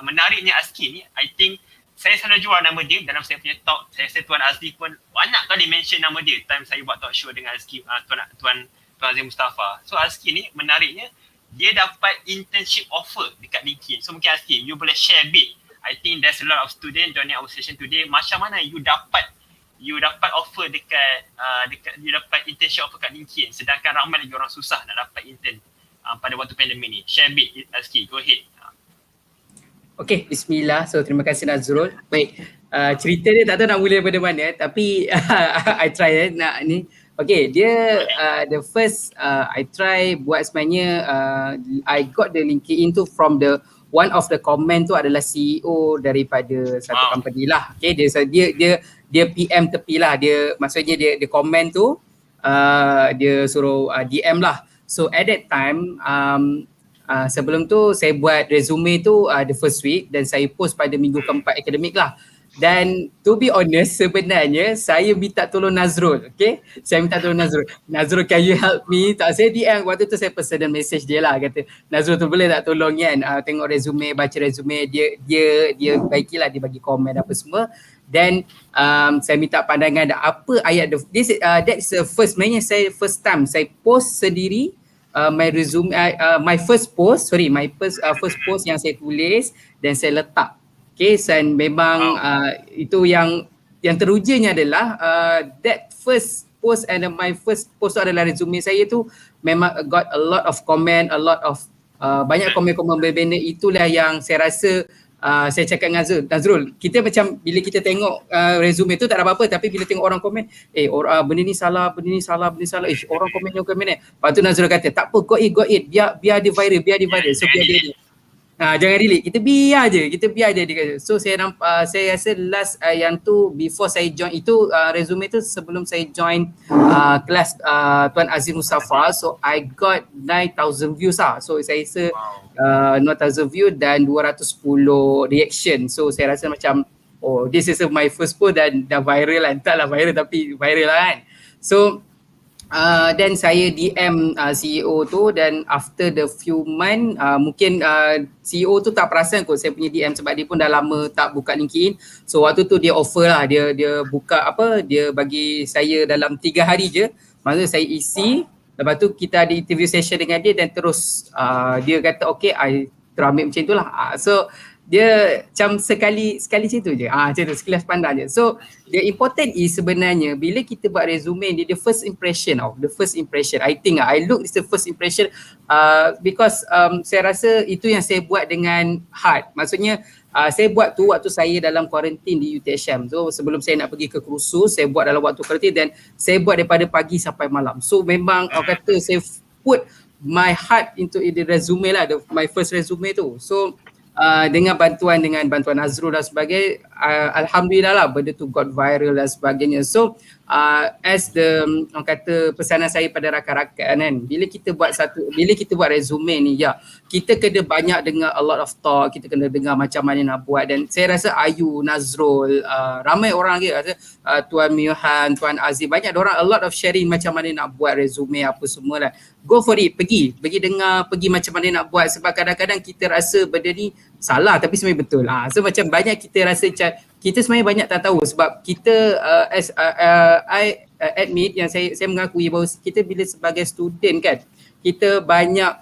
menariknya Azki ni, I think saya selalu jual nama dia dalam saya punya talk. Saya rasa Tuan Azli pun banyak kali mention nama dia time saya buat talk show dengan Azli, Tuan Azli Mustafa. So Azli ni menariknya, dia dapat internship offer dekat LinkedIn. So mungkin Azli, you boleh share a bit. I think there's a lot of student joining our session today. Macam mana you dapat offer dekat you dapat internship offer kat LinkedIn, sedangkan ramai lagi orang susah nak dapat intern pada waktu pandemik ni. Share a bit Azli, go ahead. Okay, bismillah. So terima kasih Nazrul. Baik, cerita dia tak tahu nak mula daripada mana, tapi I try nak ni. Okay, dia the first I try buat sebenarnya I got the LinkedIn tu from the one of the comment tu adalah CEO daripada satu company lah. Okay, dia PM tepi lah. Dia maksudnya dia komen tu dia suruh DM lah. So at that time sebelum tu saya buat resume tu the first week dan saya post pada minggu keempat akademik lah. Dan to be honest, sebenarnya saya minta tolong Nazrul, okay? Saya minta tolong Nazrul. Nazrul, can you help me? Tak, saya DM, waktu tu saya personal message dia lah, kata Nazrul tu boleh tak tolong kan, tengok resume, baca resume, dia baikilah, dia bagi komen apa semua. Then saya minta pandangan apa ayat, that's the first, sebenarnya saya first time saya post sendiri my resume, my first post yang saya tulis dan saya letak. Okay, dan memang itu yang terujinya adalah that first post and my first post tu adalah resume saya tu memang got a lot of comment, a lot of banyak komen-komen berbeza. Itulah yang saya rasa saya cakap dengan Nazrul, kita macam bila kita tengok resume tu tak ada apa-apa, tapi bila tengok orang komen, benda ni salah, orang komen. Lepas tu Nazrul kata, tak apa, go it, biar dia viral, so biar dia jangan delete, kita biar je dia. So saya rasa last yang tu before saya join itu resume tu sebelum saya join kelas Tuan Azim Mustafa, so I got 9,000 views lah. So saya rasa 9,000 view dan 210 reaction. So saya rasa macam this is my first post dan dah viral lah. Entahlah viral tapi viral lah kan. So then saya DM CEO tu, dan after the few month mungkin CEO tu tak perasan kot saya punya DM sebab dia pun dah lama tak buka LinkedIn. So waktu tu dia offer lah, dia buka dia bagi saya dalam 3 hari je. Maksudnya saya isi, lepas tu kita ada interview session dengan dia dan terus dia kata okay, I terambil macam tu lah. So dia macam sekali macam tu je, macam tu, sekilas pandang je. So the important is sebenarnya bila kita buat resume dia, the first impression, I think I look is the first impression because saya rasa itu yang saya buat dengan heart. Maksudnya saya buat tu waktu saya dalam quarantine di UTHM. So sebelum saya nak pergi ke kursus, saya buat dalam waktu quarantine dan saya buat daripada pagi sampai malam. So memang orang kata saya put my heart into the resume lah, my first resume tu. So dengan bantuan Nazrul dan sebagainya, alhamdulillah lah benda tu got viral dan sebagainya. So as orang kata pesanan saya pada rakan-rakan kan, bila kita buat resume ni, kita kena banyak dengar a lot of talk, kita kena dengar macam mana nak buat. Dan saya rasa Ayu, Nazrul, ramai orang lagi, Tuan Miohan, Tuan Aziz, banyak orang, a lot of sharing macam mana nak buat resume apa semua lah. Go for it, pergi dengar, pergi macam mana nak buat, sebab kadang-kadang kita rasa benda ni salah tapi sebenarnya betul. So macam banyak kita rasa kita sebenarnya banyak tak tahu, sebab kita I admit yang saya mengakui bahawa kita bila sebagai student kan, kita banyak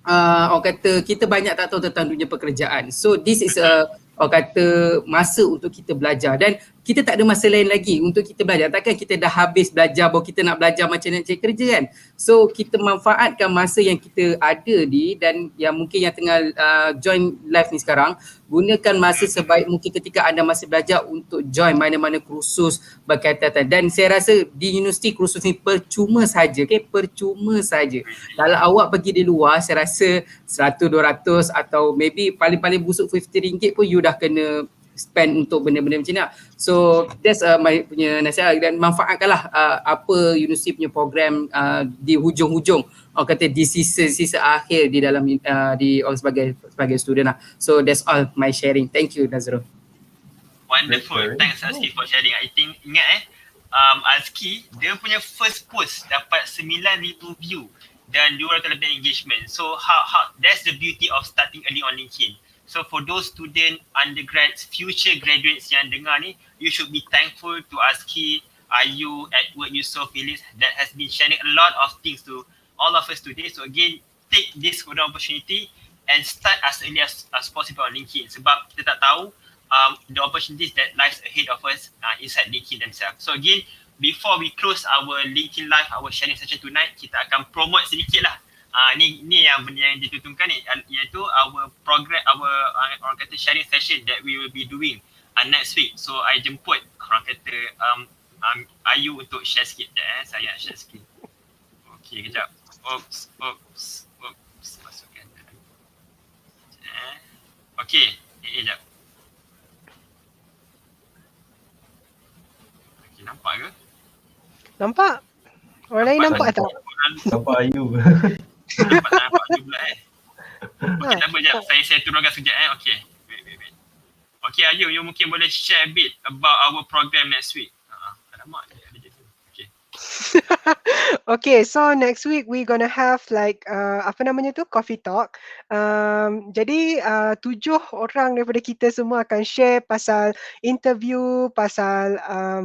orang kata kita banyak tak tahu tentang dunia pekerjaan. So this is orang kata masa untuk kita belajar, dan kita tak ada masa lain lagi untuk kita belajar. Takkan kita dah habis belajar baru kita nak belajar macam nak cari kerja kan. So kita manfaatkan masa yang kita ada dan yang mungkin yang tengah join live ni sekarang, gunakan masa sebaik mungkin ketika anda masih belajar untuk join mana-mana kursus berkaitan. Dan saya rasa di universiti kursus ni percuma saja, percuma saja. Kalau awak pergi di luar, saya rasa 100, 200 atau maybe paling-paling busuk RM50 pun you dah kena spend untuk benda-benda macam ni. So that's my punya nasihat, dan manfaatkanlah apa universiti punya program di hujung-hujung, orang kata di sisa akhir di dalam di orang sebagai student lah. So that's all my sharing. Thank you Nazrul. Wonderful. Thanks Azki for sharing. I think ingat Azki dia punya first post dapat 9,000 view dan 200 lebih engagement. So how that's the beauty of starting early on LinkedIn. So for those student, undergrads, future graduates yang dengar ni, you should be thankful to Azki, Ayu, Edward, Yusof, Phyllis that has been sharing a lot of things to all of us today. So again, take this golden opportunity and start as early as possible on LinkedIn, sebab kita tak tahu the opportunities that lies ahead of us inside LinkedIn themselves. So again, before we close our LinkedIn live, our sharing session tonight, kita akan promote sedikit lah. Ni yang benda yang dituntungkan ni, iaitu our program, our orang kata sharing session that we will be doing next week. So I jemput orang kata Ayu untuk share sikit. Saya nak share sikit. Okay, kejap. Oops. Masukkan. Okay, sekejap. Okay, nampak ke? Nampak? Orang lain nampak tak? Nampak Ayu. Nampak Ayu pula Okay, tak apa, sekejap. Saya turunkan sekejap Okay, wait. Okay, Ayu, you mungkin boleh share a bit about our program next week. Alamak, ada je tu. Okay. Okay, so next week we gonna have like apa namanya tu, coffee talk. Jadi 7 orang daripada kita semua akan share pasal interview, pasal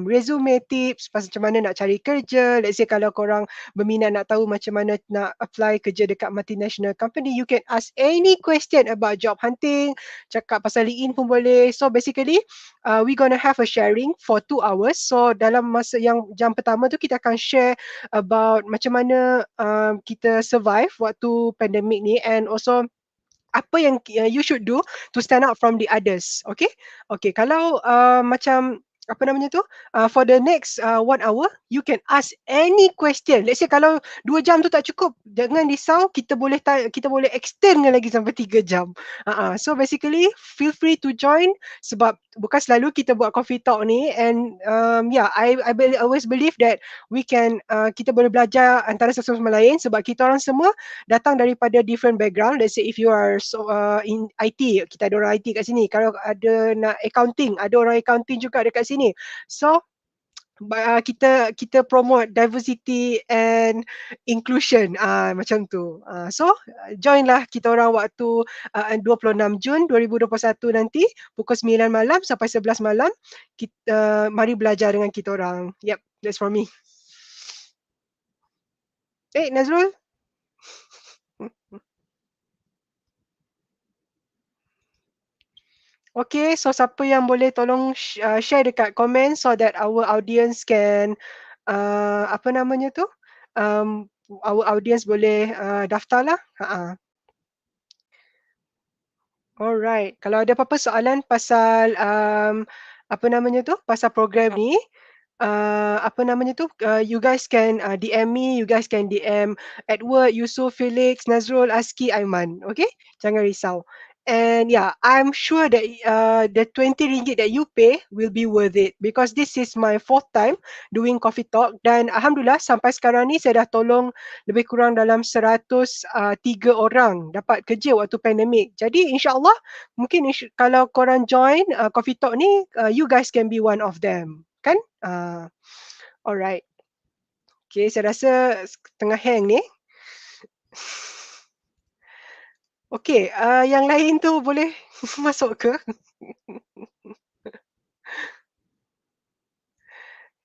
resume tips, pasal macam mana nak cari kerja. Let's say kalau korang berminat nak tahu macam mana nak apply kerja dekat multinational company, you can ask any question about job hunting, cakap pasal LinkedIn pun boleh. So basically we gonna have a sharing for 2 hours. So dalam masa yang jam pertama tu kita akan share about macam mana kita survive waktu pandemik ni, and also apa yang you should do to stand out from the others. Okay, kalau macam apa namanya tu, for the next 1 hour you can ask any question. Let's say kalau 2 jam tu tak cukup, jangan risau, kita boleh extend lagi sampai 3 jam. So basically feel free to join, sebab bukan selalu kita buat coffee talk ni, and I always believe that we can kita boleh belajar antara satu sama lain, sebab kita orang semua datang daripada different background. Let's say if you are in IT, kita ada orang IT kat sini. Kalau ada nak accounting, ada orang accounting juga dekat sini. So kita promote diversity and inclusion macam tu. So joinlah kita orang waktu 26 Jun 2021 nanti pukul 9 malam sampai 11 malam. Kita mari belajar dengan kita orang. Yep, that's for me. Nazrul? Okay, so siapa yang boleh tolong share dekat komen so that our audience can apa namanya tu, our audience boleh daftar lah. Alright, kalau ada apa-apa soalan pasal apa namanya tu, pasal program ni, apa namanya tu, you guys can DM me, you guys can DM Edward, Yusuf, Felix, Nazrul, Aski, Aiman. Okay, jangan risau. And yeah, I'm sure that the 20 ringgit that you pay will be worth it, because this is my 4th time doing coffee talk, dan alhamdulillah sampai sekarang ni saya dah tolong lebih kurang dalam 103 orang dapat kerja waktu pandemik. Jadi insyaAllah mungkin kalau korang join coffee talk ni, you guys can be one of them, kan? Alright. Okay, saya rasa tengah hang ni. Okay, yang lain tu boleh masuk ke?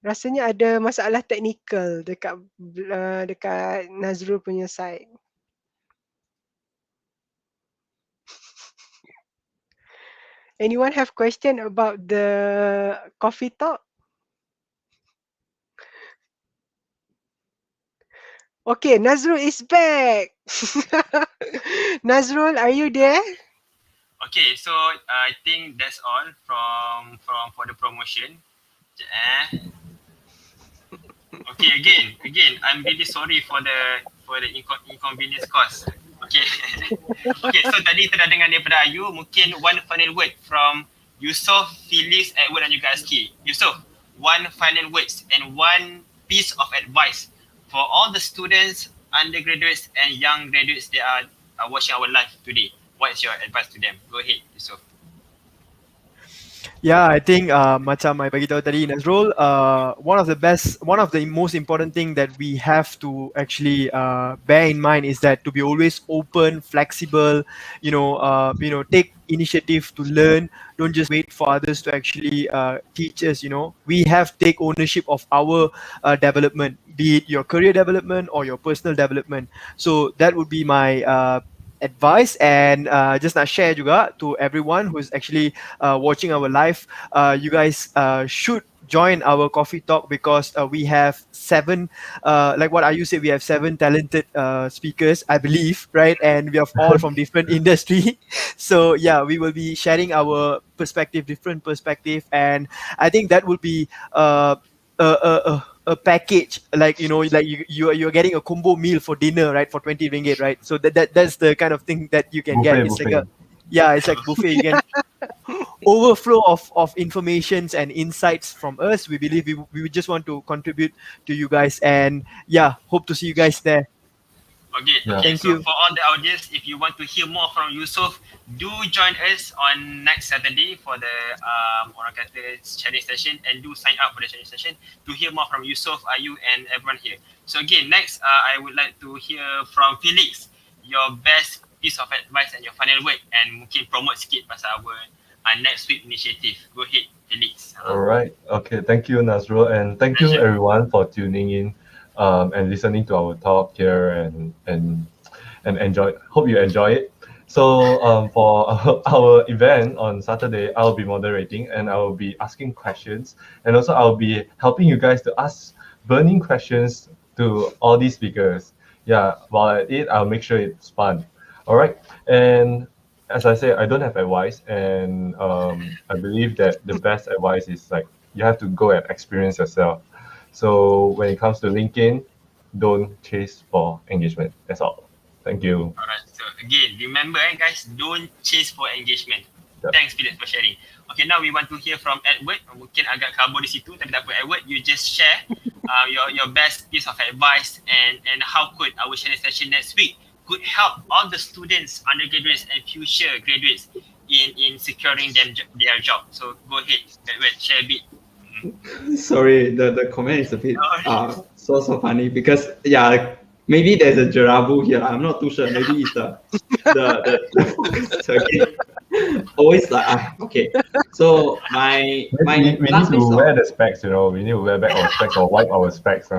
Rasanya ada masalah teknikal dekat Nazrul punya side. Anyone have question about the coffee talk? Okay, Nazrul is back. Nazrul, are you there? Okay, so I think that's all from for the promotion. Okay, again, I'm really sorry for the inconvenience caused. Okay. Okay, so tadi kita dah dengar daripada Ayu, mungkin one final word from Yusof, Felix, Edward dan juga Aski. Yusof, one final words and one piece of advice for all the students, undergraduates and young graduates that are watching our live today. What is your advice to them? Go ahead, Yusof. Yeah, I think macam I bagi tahu tadi Nazrul, one of the most important thing that we have to actually bear in mind is that to be always open, flexible, take initiative to learn. Don't just wait for others to actually teach us. We have to take ownership of our development, be it your career development or your personal development. So that would be my advice, and just nak share juga to everyone who's actually watching our live. You guys should join our coffee talk because we have seven, like what you said, we have seven talented speakers, I believe, right? And we have all from different industry. So yeah, we will be sharing our perspective, different perspective, and I think that will be a package, like like you're getting a combo meal for dinner, right, for 20 ringgit, right? So that's the kind of thing that you can get. Buffet, It's like buffet. it's like buffet. You can overflow of informations and insights from us. We believe we just want to contribute to you guys, and yeah, hope to see you guys there. Okay, Yeah. okay. Thank So you. for all the audience, if you want to hear more from Yusof, do join us on next Saturday for the orang kata sharing session, and do sign up for the sharing session to hear more from Yusof, Ayu, and everyone here. So again, next I would like to hear from Felix, your best piece of advice and your final word, and mungkin promote sikit pasal our next week initiative. Go ahead, Felix. All right. Okay. Thank you, Nazrul, and thank you Pleasure. everyone for tuning in and listening to our talk here and enjoy. Hope you enjoy it. So for our event on Saturday, I'll be moderating and I will be asking questions, and also I'll be helping you guys to ask burning questions to all these speakers. Yeah, while at it, I'll make sure it's fun. All right, and as I say, I don't have advice, and I believe that the best advice is like you have to go and experience yourself. So when it comes to LinkedIn, don't chase for engagement. That's all. Thank you. Alright, so again, remember guys, don't chase for engagement. Yep. Thanks Felix for sharing. Okay, now we want to hear from Edward. Mungkin agak kabur di situ, tapi tak apa Edward, you just share your best piece of advice and how could our sharing session next week could help all the students, undergraduates and future graduates in securing their job. So go ahead, Edward, share a bit. Sorry, the comment is a bit so funny because maybe there's a jarabu here. I'm not too sure. Maybe it's the focus again. Always like okay. So my We need last to piece wear of the specs, We need to wear back our specs or wipe our specs.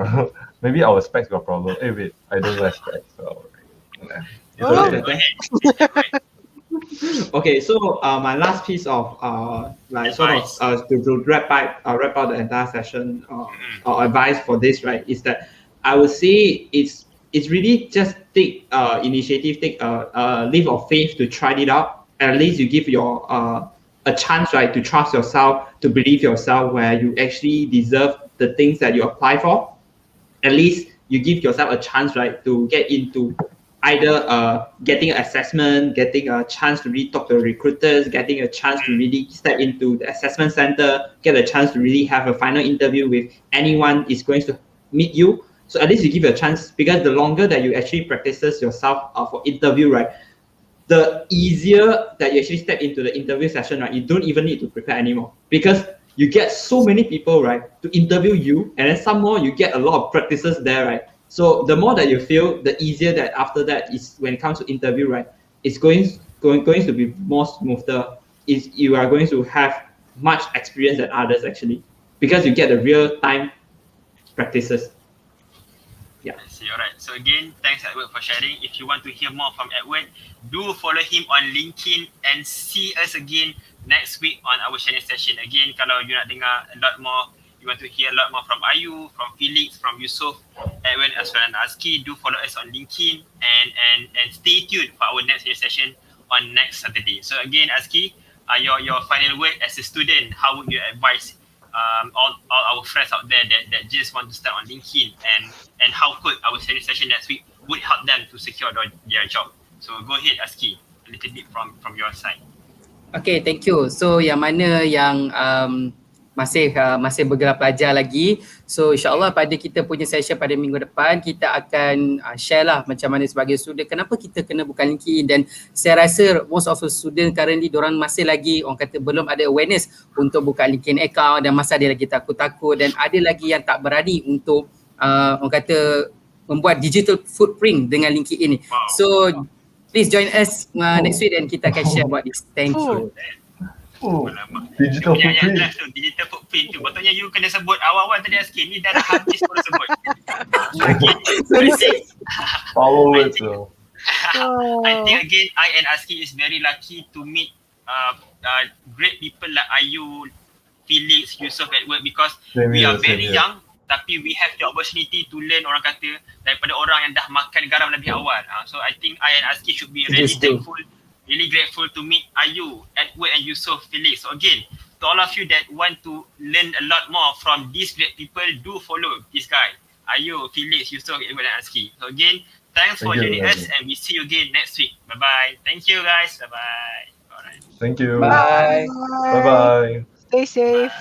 Maybe our specs got problem. Hey, wait, I don't wear specs. So, yeah. It's Oh. okay. Go ahead. okay. So my last piece of like sort of to wrap out the entire session or advice for this, right, is that I would say it's really just take initiative, take a leap of faith to try it out. At least you give your a chance, right, to trust yourself, to believe yourself, where you actually deserve the things that you apply for. At least you give yourself a chance, right, to get into either getting an assessment, getting a chance to really talk to recruiters, getting a chance to really step into the assessment center, get a chance to really have a final interview with anyone is going to meet you. So at least you give a chance, because the longer that you actually practices yourself for interview, right, the easier that you actually step into the interview session, right, you don't even need to prepare anymore, because you get so many people, right, to interview you, and then some more you get a lot of practices there, right. So the more that you feel, the easier that after that is when it comes to interview, right, it's going to be more smoother. Is you are going to have much experience than others actually, because you get the real time practices. Yeah. I see. Alright. So again, thanks Edward for sharing. If you want to hear more from Edward, do follow him on LinkedIn and see us again next week on our sharing session. Again, kalau you nak dengar a lot more, you want to hear a lot more from Ayu, from Felix, from Yusof, Edward as well as Azki, do follow us on LinkedIn and stay tuned for our next sharing session on next Saturday. So again, Azki, your final word as a student, how would you advise all our friends out there that just want to start on LinkedIn, and how could our sharing session next week would help them to secure their job? So go ahead, Aski, a little bit from your side. Okay, thank you. So yang mana yang masih bergelar pelajar lagi. So insyaAllah pada kita punya session pada minggu depan kita akan share lah macam mana sebagai student kenapa kita kena buka LinkedIn, dan saya rasa most of the student currently diorang masih lagi orang kata belum ada awareness untuk buka LinkedIn account, dan masih ada lagi takut-takut, dan ada lagi yang tak berani untuk orang kata membuat digital footprint dengan LinkedIn ni. So please join us next week dan kita akan share about this. Thank you. Digital Yang footprint. last tu, digital footprint tu. Patutnya you kena sebut awal-awal tadi sikit. Ni dah habis baru sebut. Sorry. Power words though. I think again, I and Aski is very lucky to meet great people like Ayu, Felix, Yusof at work, because we are very young, tapi we have the opportunity to learn, orang kata, daripada orang yang dah makan garam lebih awal. So I think I and Aski should be really grateful to meet Ayu, Edward and Yusof, Felix. So again, to all of you that want to learn a lot more from these great people, do follow this guy, Ayu, Felix, Yusof, Edward and Aski. So again, thanks for joining us, and we see you again next week. Bye-bye. Thank you guys. Bye-bye. Alright. Thank you. Bye. Bye-bye. Stay safe.